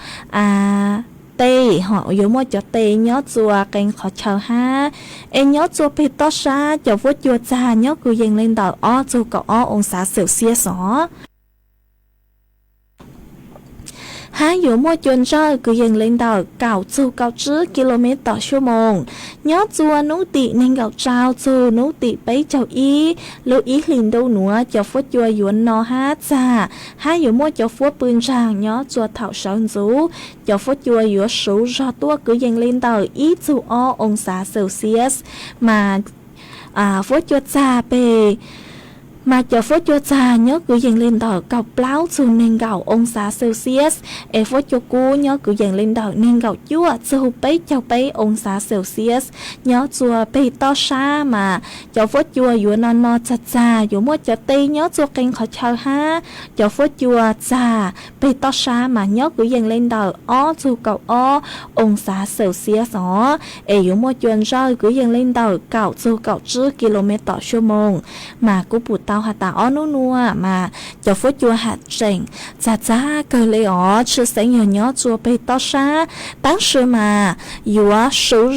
tê họ yếu mua cho tê nhớ chùa kênh khó chờ ha em nhớ chùa bê to xa cho phốt chùa cha nhớ cứ dành lên đầu ó chùa cậu ó ông xã Celsius ó hai yếu mua chuồn rơi cứ dành lên đầu cào chùa cào chứ km/h nhớ chùa nú tị nên gạo trao chùa nú tị bấy chào ý lưu ý liền đâu nữa cho phốt chùa yuan no ha cha hai yếu mua cho phốt bươn ràng nhớ chùa thảo sơn rú cho phốt chùa yếu số ra tua cứ dành lên đầu ý chùa o ông xã Celsius mà phốt chùa cha bề mà cho phốt chua cha nhớ cứ dành lên đầu cọc láo chua nên gạo ông xã Celsius e phốt chua cu nhớ cứ dành lên đầu nên gạo chua chua bấy chào bấy ông xã Celsius nhớ chua bấy to xa mà cho phốt chua yếu non no cha cha yếu mua cho tây nhớ chua kênh khó chờ ha cho phốt chua cha bấy to xa mà nhớ cứ dành lên đầu ó chua cậu ó ông xã Celsius ó e yếu mua chuồn rơi cứ dành lên đầu cậu chua cậu chứ km/h mà cũng bụt tao hạt ta ó nua mà cho phốt chua hạt chỉnh cha cha cơ lê ó chưa sẽ nhớ chua bê to xa当时mà yếu số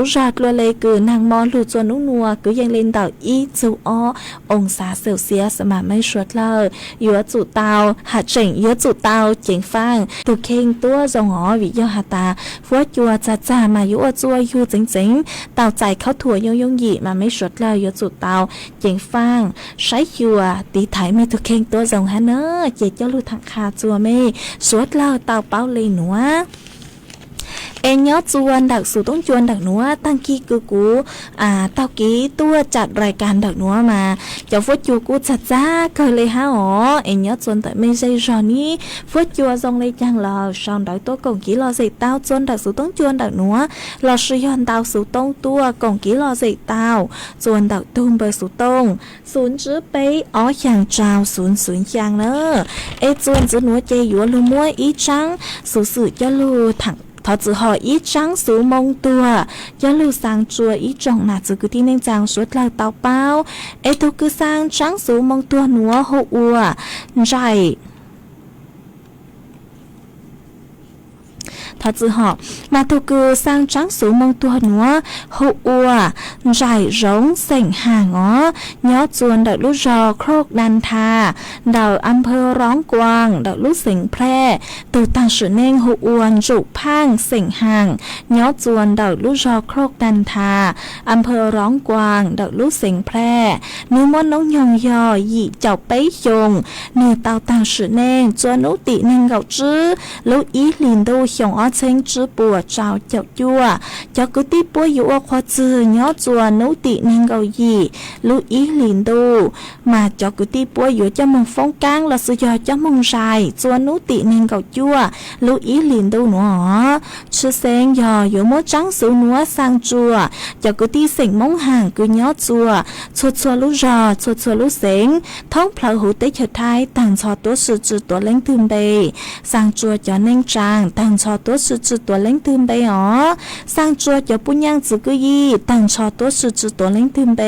ra tua lê cứ nàng mò lù chua nua cứ dành lên đầu ý chú ó ông xã Celsius mà mấy suốt lờ yếu chủ tao hạt chỉnh yếu chủ tao chỉnh phang từ khen tua dòng ó vì do hạt ta phốt chua cha cha mà yếu chua yếu chính tao chạy khâu thua yong gì mà mấy suốt lờ yếu chủ tao chỉnh phang sái chùa tí thái mê thực khenตัวdòng hả nơ chỉ cho lưu thẳng khá chùa mê suốt lao tao bao lê nữa em nhớ chuồn đặc số tông chuồn đặc núa tăng kỳ cứ cú tao ký tua chặt rายการđặc núa mà cho phốt chùa cú chặt ra cơ lê há ó em nhớ chuồn tại mê dây rò ní phốt chùa dòng lê chăng lò xong đói tôi cổng ký lò dậy tao chuồn đặc số tông chuồn đặc núa lò sư yon tao số tông tua cổng ký lò dậy tao chuồn đặc tung bơi số tông xuống chữ bấy ó chàng trào xuống chàng nữa em chuồn chữ núa chê yếu lưu mua ý trắng số sự cho lưu thẳng thọ tự hỏi ý trắng số mông tua cho lưu sang chùa ý trọng là tự cứ tin nên rằng suốt là tao bao ê tôi cứ sang trắng số mông tua núa hộ ua dài thật sự họ mà tôi cứ sang trắng số mông tua núa hộ ua dài rống sảnh hàng ó nhớ chuồn đợi lúc rò khóc đàn thà đợi âm phơ róng quang đợi lúc sảnh pre từ tăng sự nên hộ uồn rụ phang sảnh hàng nhớ chuồn đợi lúc rò khóc đàn thà âm phơ róng quang đợi lúc sảnh pre nếu muốn nấu nhồng dò dị chọc bấy dùng nếu tao tăng sự nên cho nấu tị nên gạo chứ lúc ý liền đâu hiong ó chênh chứ bùa trào chậu chua cho cứ tí bùa dụ khoa chư nhó chùa nấu tị nên gạo gì lưu ý liền đô mà cho cứ tí bùa dụ cho mong phong cang là sự dò cho mong dài chùa nấu tị nên gạo chua lưu ý liền đô nữa chứ sen dò dụ mốt trắng sữa núa sang chùa cho cứ tí sỉnh mong hàng cứ nhó chùa chua lúc rò chua lúc sỉnh thông phở hữu tế chợt thai tàng cho tốt sự chữ tốt lên thương bề sang chùa cho nên trang tàng cho tốt sự chữตัวเล้งตื่นไปอ๋อสร้างจัวจะปุญญังจือกุยี่ตั้งชอตัวสื่อจือตัวเล้งตื่นไป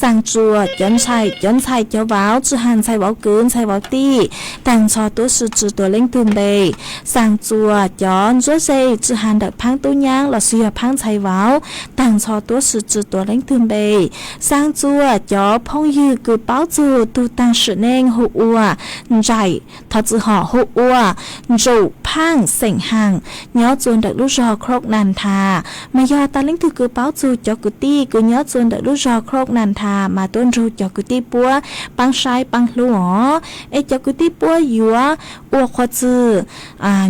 สร้างจัวย้อนใช่เจ้าว้าวจือหันใช่ว้าวเกินใช่ว้าวตีตั้งชอตัวสื่อจือตัวเล้งตื่นไปสร้างจัวย้อนจัวเซจือหันดักพังตุ้ย่างเราเสียพังใช่ว้าวตั้งชอตัวสื่อจือตัวเล้งตื่นไปสร้างจัวย้อพงยือกือเป้าจือตูตั้งสือเน่งหูอัวใจทอจือห่อหูอัวจูพังเสียงห่างย้อจวนดักลูกรอครกนันทามายอตาเล้งถือกือเป้าจือจอกุตี้กือย้อจวนดักลูกรอครกนันทามาต้นรูจอกุตี้ปัวปังชายปังหลัวเอจอกุตี้ปัวยัวอัวควาจือ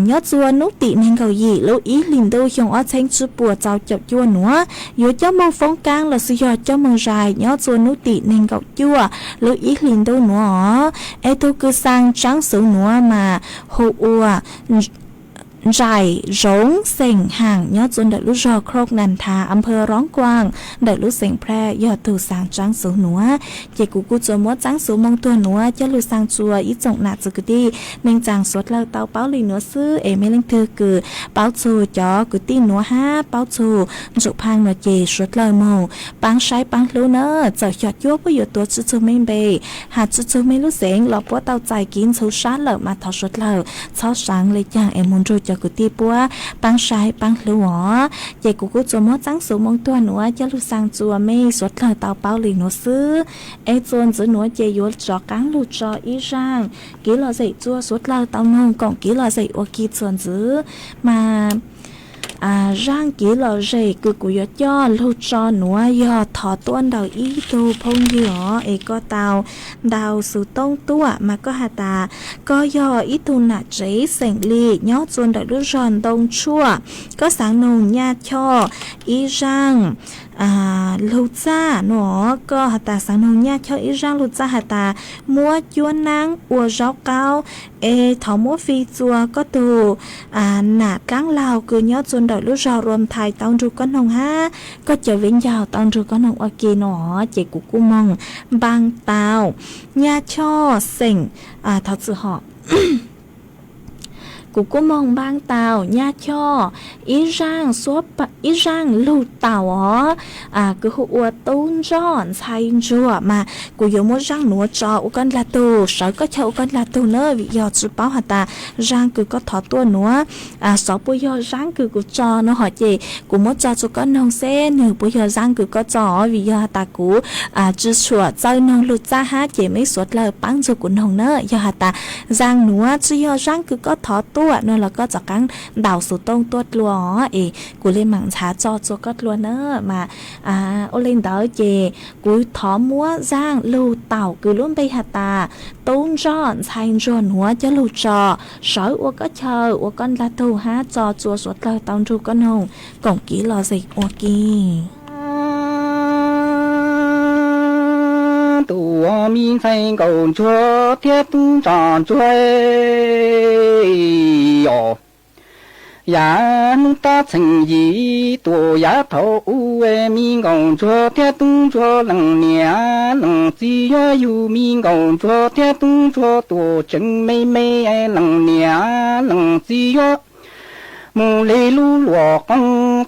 ย้อจวนนุติเนงเกาหยีลูอีลินดูยงอ้อเชงจือปัวเจ้าจับยัวหนัวยัวเจ้ามองฟงกลางละสิยอเจ้ามองรายย้อจวนนุติเนงเกายัวลูอีลินดูหนัวเอตัวคือสร้างจังสูงหนัวมาหูอัวใจร้งเสียงห่างยอดจนเด็กลูกรอโครกนันทาอำเภอร้องกวางเด็กลูกเสียงแพร่ยอดถูสางจังสูหนัวเจกูจัวมัวจังสูมองตัวหนัวจะลูกสางจัวอีจงหนาจุกดีเมงจางสดเลิกเตาเป้าลีหนัวซื้อไม่เล่งเธอคือเป้าจูจอกุตีหนัวห้าเป้าจูจุพังหนัวเจสดเลยโมปังใช้ปังลูเนอเจ้าหยอดยั่วประโยชน์ตัวจูไม่เบหาจูไม่รู้เสียงหลอกปัวเตาใจกินชูชาเลิกมาทอสดเลิกเช้าสังเลยจางมุนรูจกุตีปัวปังชายปังหลัวเจกูจัวมอจังสูมองตัวหนัวจะลูกสางจัวไม่สดเลยเตาเป้าหลีหนัวซื้อจวนจือหนัวเจยจอกังลูจออีร่างกี่หล่อใส่จัวสดเลยเตานงกล่องกี่หล่อใส่โอกีส่วนจือมาร่างกี่หล่อใส่กูยอดย่อลูจอหนัวยอถอต้นดาวอีตูพงเหยอก็เตาดาวสู่ต้งตัวมาก็หาตาก็ยออีตูหนักเจเสียงลีย่อจวนดาวลูจอนตงชั่วก็สังนงญาติช่ออีร่างลูจ้าหนอก็หาตาสังนงญาติช่ออีร่างลูจ้าหาตามัวจวนนางอัวเจ้าเก้าถอมัวฟีจัวก็ตูหนาก้างลาวคือย่อจนดอกลูกรอรวมไทยตองรูก้อนหงห้าก็จะเว้นยาวตองรูก้อนหงโอเคหนอเจกุกุมองบางเตาญาช่อเสียงทอดสือหอ กูก็มองบางเตาญาช่ออีร่างซัวปะอีร่างลูกเต่ากูหัวตุ้นจอนใช้จัวมากูยมร่างหนัวจออุกันลาตูสาวก็เช่าอุกันลาตูเนอวิยอจุเป้าหัตาร่างกูก็ถอดตัวหนัวสาวปุยอร่างกูจอเนอหอเจกูมดจอจุกันนองเส้นหนึ่งปุยอร่างกูก็จอวิยอตากูจุชัวเจ้านองลูกจ้าฮะเจไม่สวดเลยปังจุกุนหงเนอยอหัตาร่างหนัวจุยอร่างกูก็ถอดตัวนั่นแล้วก็จากการดาวสุดตรงตัวลัวกูเลยหมั่งช้าจอจัวก็ลัวเนอมาโอเลนเดอเจกูถอมัวร่างลูเต่ากูล้วนไปหาตาตุ้งจอนใช้จวนหัวจะลูจอสอยอัวก็เชออัวก้อนลาตูฮะจอจัวสดเลยตองจูก็นงกล่องกี้รอสิอัวกี้ตัวมีใส่กงชัวเทียบจอนช่วยอย่านุตา情意多呀头诶มีกงชัวเทียบชัวหลังเนี่ยหลังจีอยู่มีกงชัวเทียบชัวตัวจึงไม่หลังเนี่ยหลังจีมูเลยลู่หลอก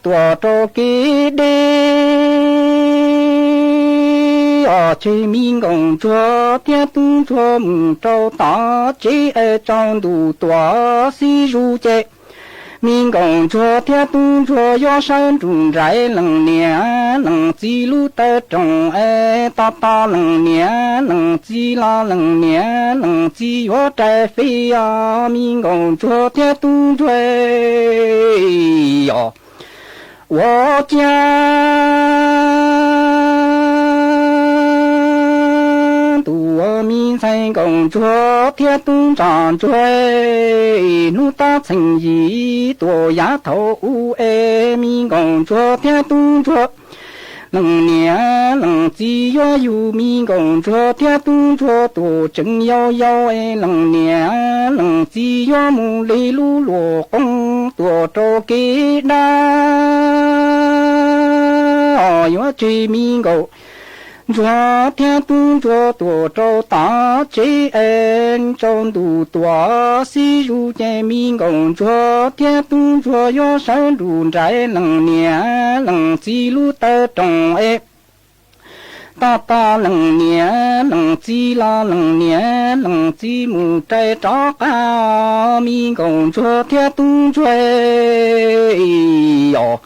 ตัวโตกีเดchỉ mình công chúa thiên tung chúa mùng trâu ta chỉ ở trong đủ tòa si ru chế mình công chúa thiên tung chúa do sơn trùng rải lần nia lần chi lu tơ trồng ta ta lần nia lần chi la lần nia lần chi do trái phi mình công chúa thiên tung chúa我家我民在工作，铁东长追，努大情意多丫头民工作，铁东做，能年能几月有民工作，铁东做多正要能年能几月木里路落工多着给那，我追民工。昨天动作多周大吉恩中度多西如见民工昨天动作要深入在能年能记录的中哎大大能年能记啦能年能记母在找高民工昨天动作哟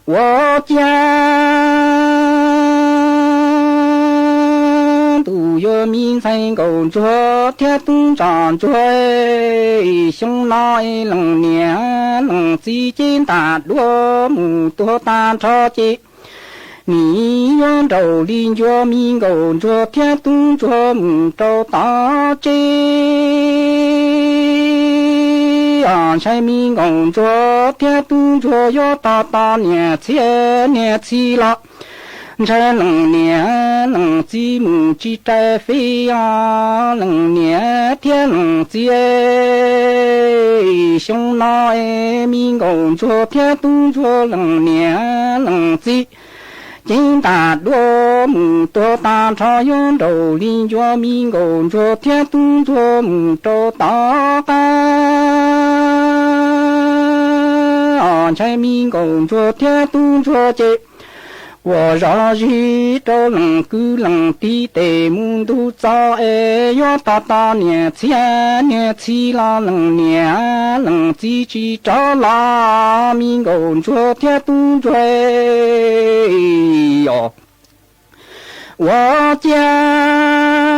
我家都有民生工作天东长追兄老能年能几间大罗母多大超级你愿州邻居民工作天东做母州大街安全民工作天东做要大大年前年起了才能年能积木积债费呀能年天能接兄老民工作天东做能年能积金大罗母多大朝阳州邻居民工作天东做母州大干安全民工作天东做节我让日都能够能地的门都早哎要大大年前年起了能年能自己找拉民工作天东追哟我家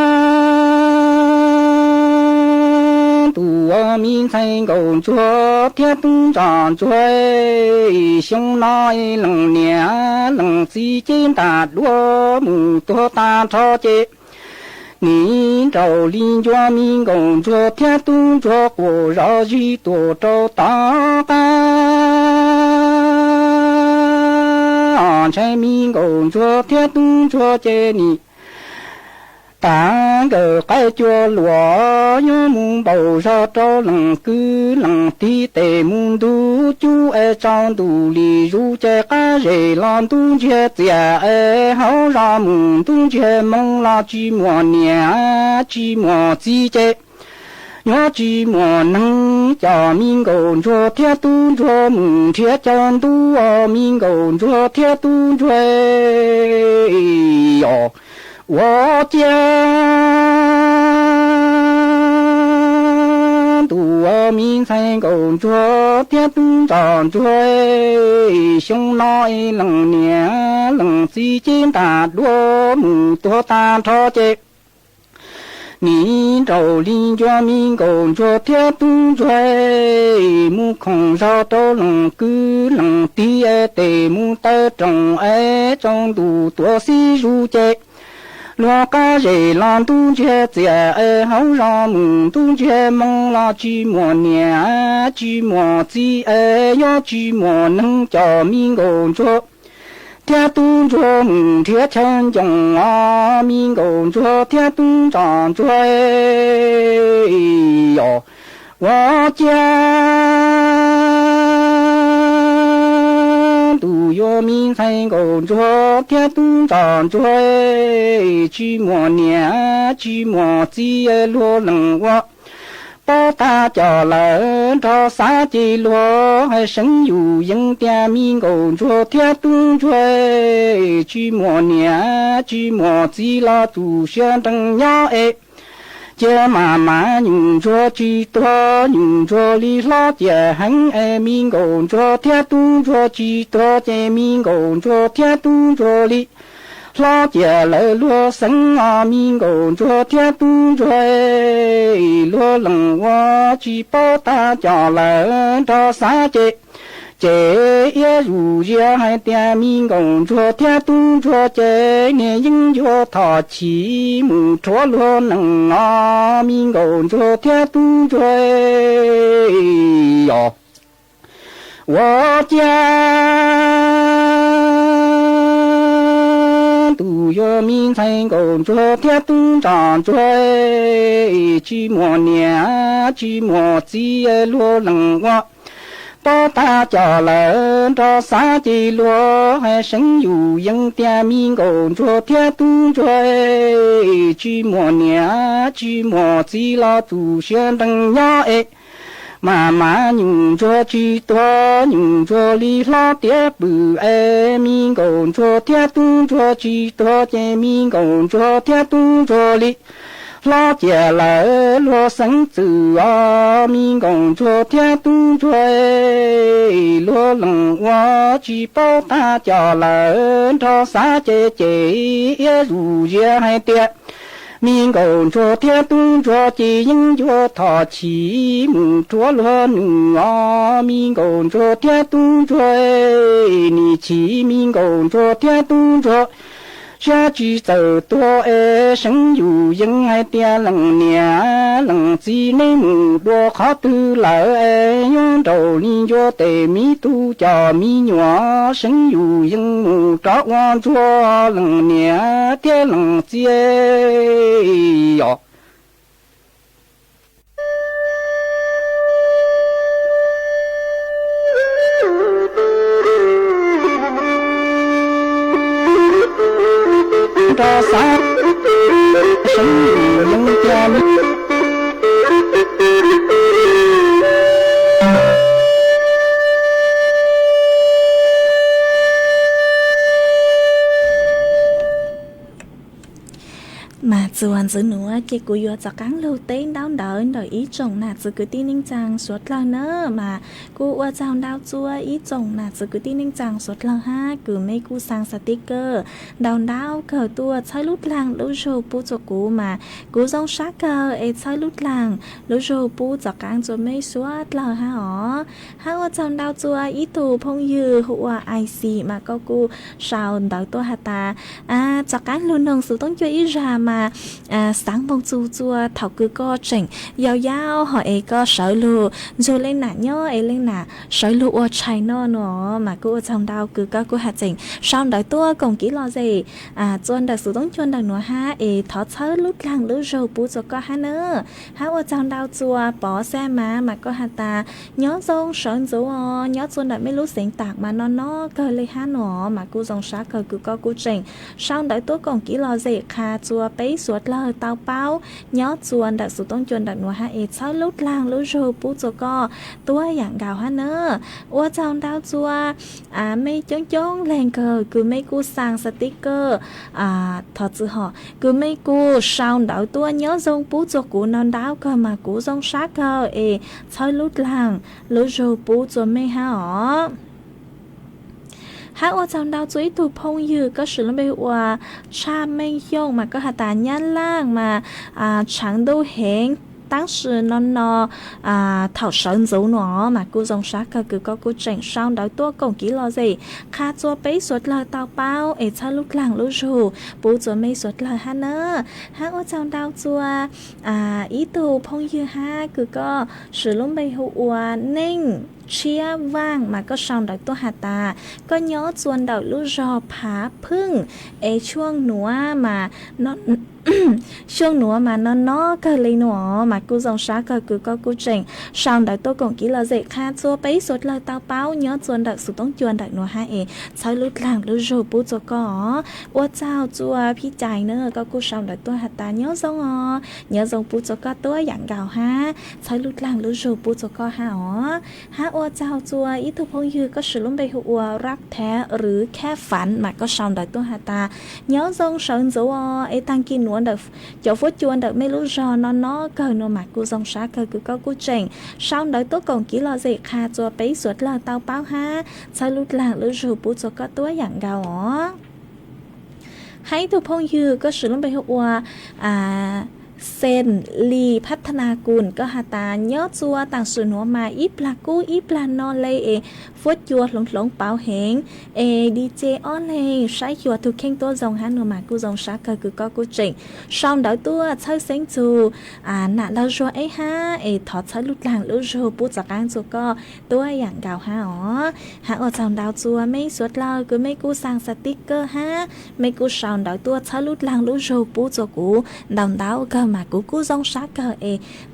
多民生工作天东长追兄老能年能自己大罗母多大超级你州邻居民工作天东做过绕日多州大干安全民工作天东做接你但个该角落有门包上找能够能地的门都就爱长度里如这个人浪东街在爱好让门东街梦啦寂寞年寂寞季节我寂寞能叫民工作天东做门天将都民工作天东做哟我家多民生工作天东长追兄老能年能自己大罗母多大超级你州邻居民工作天东追母空少都能够能地的母的种爱种都多西如节罗嘎人浪东街在爱好让母东街梦啦寂寞年寂寞季爱要寂寞能叫民工作天东做母天成中啊民工作天东长追哟我家都有民生工作天东长追寂寞年寂寞季落冷我把大家人到三季落还生有应点民工作天东追寂寞年寂寞季了祖先等要哎姐妈妈女做几多女做里老姐很爱民工作天东做几多姐民工作天东做里老姐来落生啊民工作天东追落冷我去报大家人到三节这也如也还点民工作天东做这年应叫他起母着落能啊民工作天东追哟我家都有民生工作天东长追寂寞年寂寞季落冷我 bao ta cho lớn cho xa chỉ lúa hay sinhอยู่ยังเตียมีงงชัวเทียตุ้งช่วยจีมัวเนี่ยจีมัวจีลาตูเชียนดังยาเอmà nhung cho chi to nhung cho li la tie bự e mi gòn cho tie tung cho chi to che mi gòn cho tie tung cho li la che la lo sang tử a mi gòn cho tie tung cho lo lăng wa chi bao ta cho la cho sa che che ru je hai tie mình còn cho theo tung cho chỉ những cho thọ chỉ mù cho lo nữa mình còn cho theo tung cho ni chỉ mình còn cho theo tung cho cha chỉ giờ to sốngอยู่ยังให้เตียหลังเนี่ยหลังจีในหมู่ตัวเขาตื้อหลายย้อนđầuนี่choแต่มีตู้จ่อมีหนัวsốngอยู่ยังหมู่ตอกวันชัวหลังเนี่ยเตียหลังเจียcho sát sống những cha mà chuan giữ nữa cái cú yo cho cắn lâu tên đau đỡ đợi ý chồng nà giữ cứ tin ninh chàng suốt lời nữa mà cú qua chào đau chua ý chồng nà giữ cứ tin ninh chàng suốt lời ha cứ mấy cú sang sticker đau cờ tua chơi lút làng lú rô pu cho cú mà cú giống sát cờ ấy chơi lút làng lú rô pu cho cắn cho mấy suốt lời ha ó ha qua chào đau chua ý tù phong dư hụa IC mà có cú sao đợi tua hà ta cho cắn luôn nông sự tốn cho ý ra mà sáng bông chu chua thảo cứ co chỉnh yao hỏi có sợ lù rồi lên nà nhớ ấy lên nà sợ lù ở chai nó nữa mà cứ ở trong đau cứ có hạt chỉnh sau đợi tua còn kỹ lo gì chuan đợi sự tốn chuan đợi nữa ha thọ chớ lút làng lú râu bú cho có ha nữa ha ở trong đau chua bỏ xe mà có hạt ta nhớ dông sợ dấu nhớ chuan đợi mấy lú xỉn tạc mà nó cơ lên ha nữa mà cứ dòng sát cơ cứ có cú chỉnh sau đợi tua còn kỹ lo gì kha chua bấy suốt lời tao bao nhớ chuan đặc sự tông chuan đặc nua ha sao lút lang lú rô pu cho co tua dạng gạo ha nữa ua trong đau chua mấy chón lên cờ cứ mấy cu sang sticker thật sự họ cứ mấy cu sao đảo tua nhớ dông pu cho cụ non đau cơ mà cụ dông sát cơ sao lút lang lú rô pu cho mấy ha ó hát ở trong đào chuối tụ phong dư có sự lắmว่าcha mấy yong mà có hạt tà nhăn lang mà chẳng đâu hẹn当时nó thảo sơn dấu nó mà cô dòng sát cứ có cô chỉnh sau đó tua cổng kỹ lo gì khá cho bấy suốt lời tao bao ấy cha lúc làng lúc rù bố cho mấy suốt lời ha nữa hát ở trong đào chua ý tù phong dư ha cứ có sự lắm bây hụ ninh chia vang mà có sau đó tua hạt tà có nhớ chuan đầu lúc rò pháพึ่งช่วงหนัวมาnóช่วงหนัวมาnó cơ lấy nó mà cô dòng sát cứ có cô chỉnh sau đó tôi còn kỹ là dễ kha cho bấy suốt lời tao báo nhớ chuan đặc sự tông chuan đặc nó hai sau lúc làng lúc rồi bố cho có ô chào chuaพี่ใจเนอะก็กูsau đó tôi hạt tà nhớ dòng bố cho có tôi dạng gạo ha sau lúc làng lúc rồi bố cho có ha ha ô chào chua ý thu phong dư có sự lúng bày hụaรักแท้หรือแค่ฝันmà có sau đó tôi hạt tà nhớ dòng sơn dấu tăng kinh nuốt được chỗ phố chuan được mấy lúc rò nó cờ nó mà cô dòng sát cờ cứ có cô chỉnh sau đó tôi còn kỹ lo gì kha cho bấy suốt là tao báo ha sau lúc làng lúc rồi bố cho có tôi dạng gạoให้ทุกพงยือก็สื่อลงไปว่าเซนลีพัฒนากุลก็หาตาเยอะจัวต่างส่วนหัวมาอีปลากู้อีปลานอนเลยฟดจัวหลงเป่าเหงดีเจออนเลยใช้จัวถูกเข่งตัวจงหันหัวมากูจงชักก็คือก็กูเจ๋งช่องดาวตัวใช้เซ็งจูหน้าเราจัวฮะถอดใช้ลุดหลังลุดจูปูจากการจัวก็ตัวอย่างเก่าฮะหาออกจากดาวจัวไม่สวดเราคือไม่กูสั่งสติ๊กเกอร์ฮะไม่กูช่องดาวตัวใช้ลุดหลังลุดจูปูจัวกูดาวก็ mà cú rong sát cờ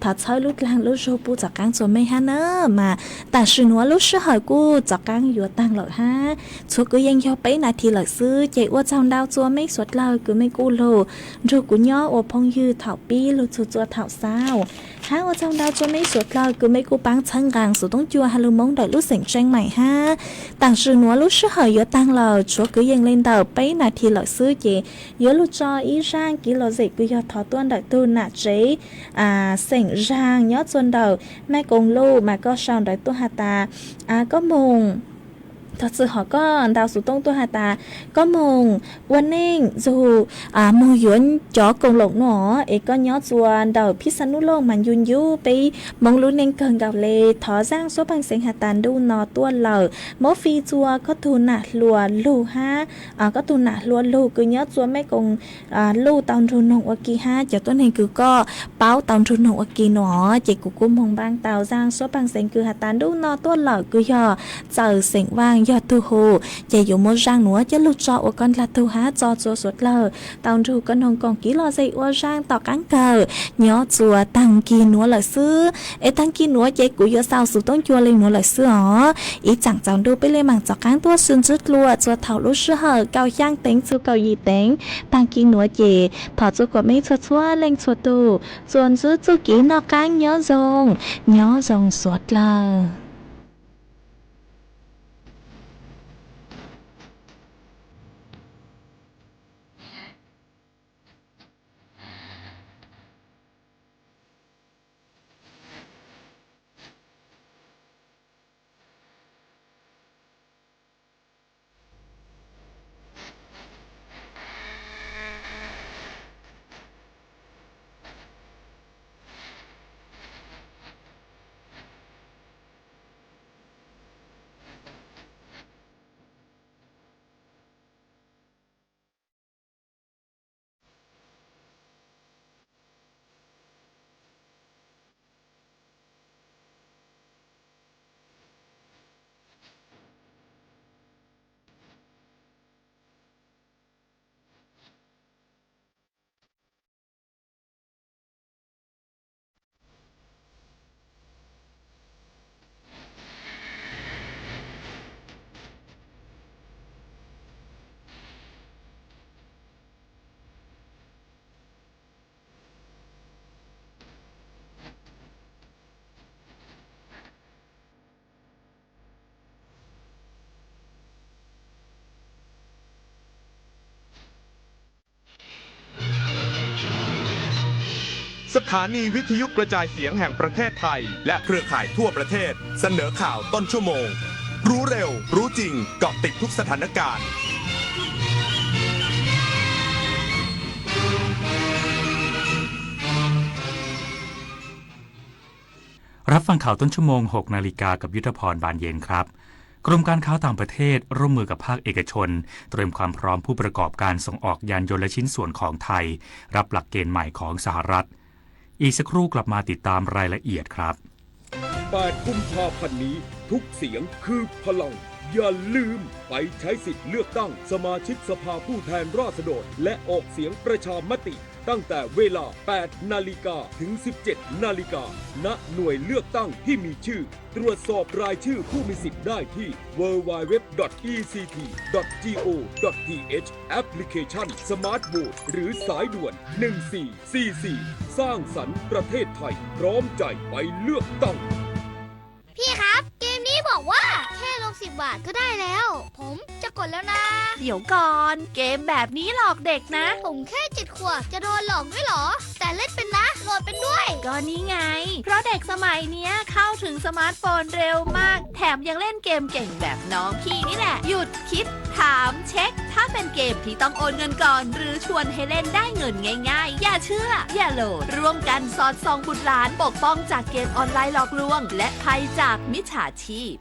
thật chơi lúc lang lúc show bu chọc căng cho mấy ha nơ mà ta sự nói lúc sơ hỏi cú chọc căng vừa tăng lợi ha số cứ yên theo bấy này thì lợi sư chạy qua trong đau cho mấy suất lời cứ mấy cú lồ rồi cú nhó ô phong dư thảo pi lô cho thảo sao ha ở trong đau cho mấy suất lời cứ mấy cú bắn chân gàng số tông chua hay mong đợi lúc sảnh tranh mày ha tàng sự nói lúc sơ hỏi vừa tăng lời số cứ yên lên đầu bấy này thì lợi sư chị vừa lúc cho ý rang kỹ lò dịch cứ do thọ tuân đợi tu nạ chế sảnh rang nhớ tuân đầu mai cùng lô mà có sao đợi tu hà ta có mùng thật sự họ có đào số tông tôi hà ta có mùngวันนิ่งdù mùng yuan chó cùng lộc nó có nhớ chuan đầuพิษณุโลกมันยุนยุไปมองลุ้นเองเกินกับเลยถอร่างsố bằngเสียงhà tànดูนอตัวเหล่ามอฟีจัวก็ทูน่ะลัวลูฮะก็ทูน่ะลัวลูคือnhớจัวไม่กงลูตอนทุนหงวกีฮะจากตัวนี้คือก็เป้าตอนทุนหงวกีหนอจีกุกุมหงบางเตาร่างsố bằngเสียงคือhà tànดูนอตัวเหล่าคือย่อเจอเสียงว่างยอดtu hồ chạy dùng một rang nữa chứ lúc cho con là tu há cho chùa suốt lờ tàu chủ con hồng còn ký lo dậy ô rang tàu cán cờ nhớ chùa tăng kỳ nữa là xưa tăng kỳ nữa chạy của giờ sao sự tông chùa lên nữa là xưa hả ý chẳng chẳng đâu bây lên mảng chọc cán tua xuyên rút lùa chùa thảo lúc xưa hở cao giang tính chùa cầu gì tính tăng kỳ nữa chị thọ chùa của mấy chùa chùa lên chùa tu chùa rút chùa ký nó cán nhớ rồng suốt lờสถานีวิทยุกระจายเสียงแห่งประเทศไทยและเครือข่ายทั่วประเทศเสนอข่าวต้นชั่วโมงรู้เร็วรู้จริงเกาะติดทุกสถานการณ์รับฟังข่าวต้นชั่วโมง 6 นาฬิกากับยุทธพรบานเย็นครับกรมการค้าต่างประเทศร่วมมือกับภาคเอกชนเตรียมความพร้อมผู้ประกอบการส่งออกยานยนต์และชิ้นส่วนของไทยรับหลักเกณฑ์ใหม่ของสหรัฐอีกสักครู่กลับมาติดตามรายละเอียดครับ8 กุมภาพันธ์นี้ทุกเสียงคือพลังอย่าลืมไปใช้สิทธิ์เลือกตั้งสมาชิกสภาผู้แทนราษฎรและออกเสียงประชามติตั้งแต่เวลา 8 นาฬิกาถึง 17 นาฬิกาณหน่วยเลือกตั้งที่มีชื่อตรวจสอบรายชื่อผู้มีสิทธิ์ได้ที่ www.ect.go.th แอปพลิเคชัน Smart Vote หรือสายด่วน 1444 สร้างสรรค์ประเทศไทยพร้อมใจไปเลือกตั้ง พี่ครับเกมนี้บอกว่าแค่ลง10 บาทก็ได้แล้วผมจะกดแล้วนะเดี๋ยวก่อนเกมแบบนี้หลอกเด็กนะผมแค่7 ขวบจะโดนหลอกด้วยเหรอแต่เล่นเป็นนะโหลดเป็นด้วยก็นี่ไงเพราะเด็กสมัยเนี้ยเข้าถึงสมาร์ทโฟนเร็วมากแถมยังเล่นเกมเก่งแบบน้องพี่นี่แหละหยุดคิดถามเช็คถ้าเป็นเกมที่ต้องโอนเงินก่อนหรือชวนให้เล่นได้เงินง่ายๆอย่าเชื่ออย่าโหลดร่วมกันสอดส่องบุตรหลานปกป้องจากเกมออนไลน์หลอกลวงและภัยจากมิจฉาชีพ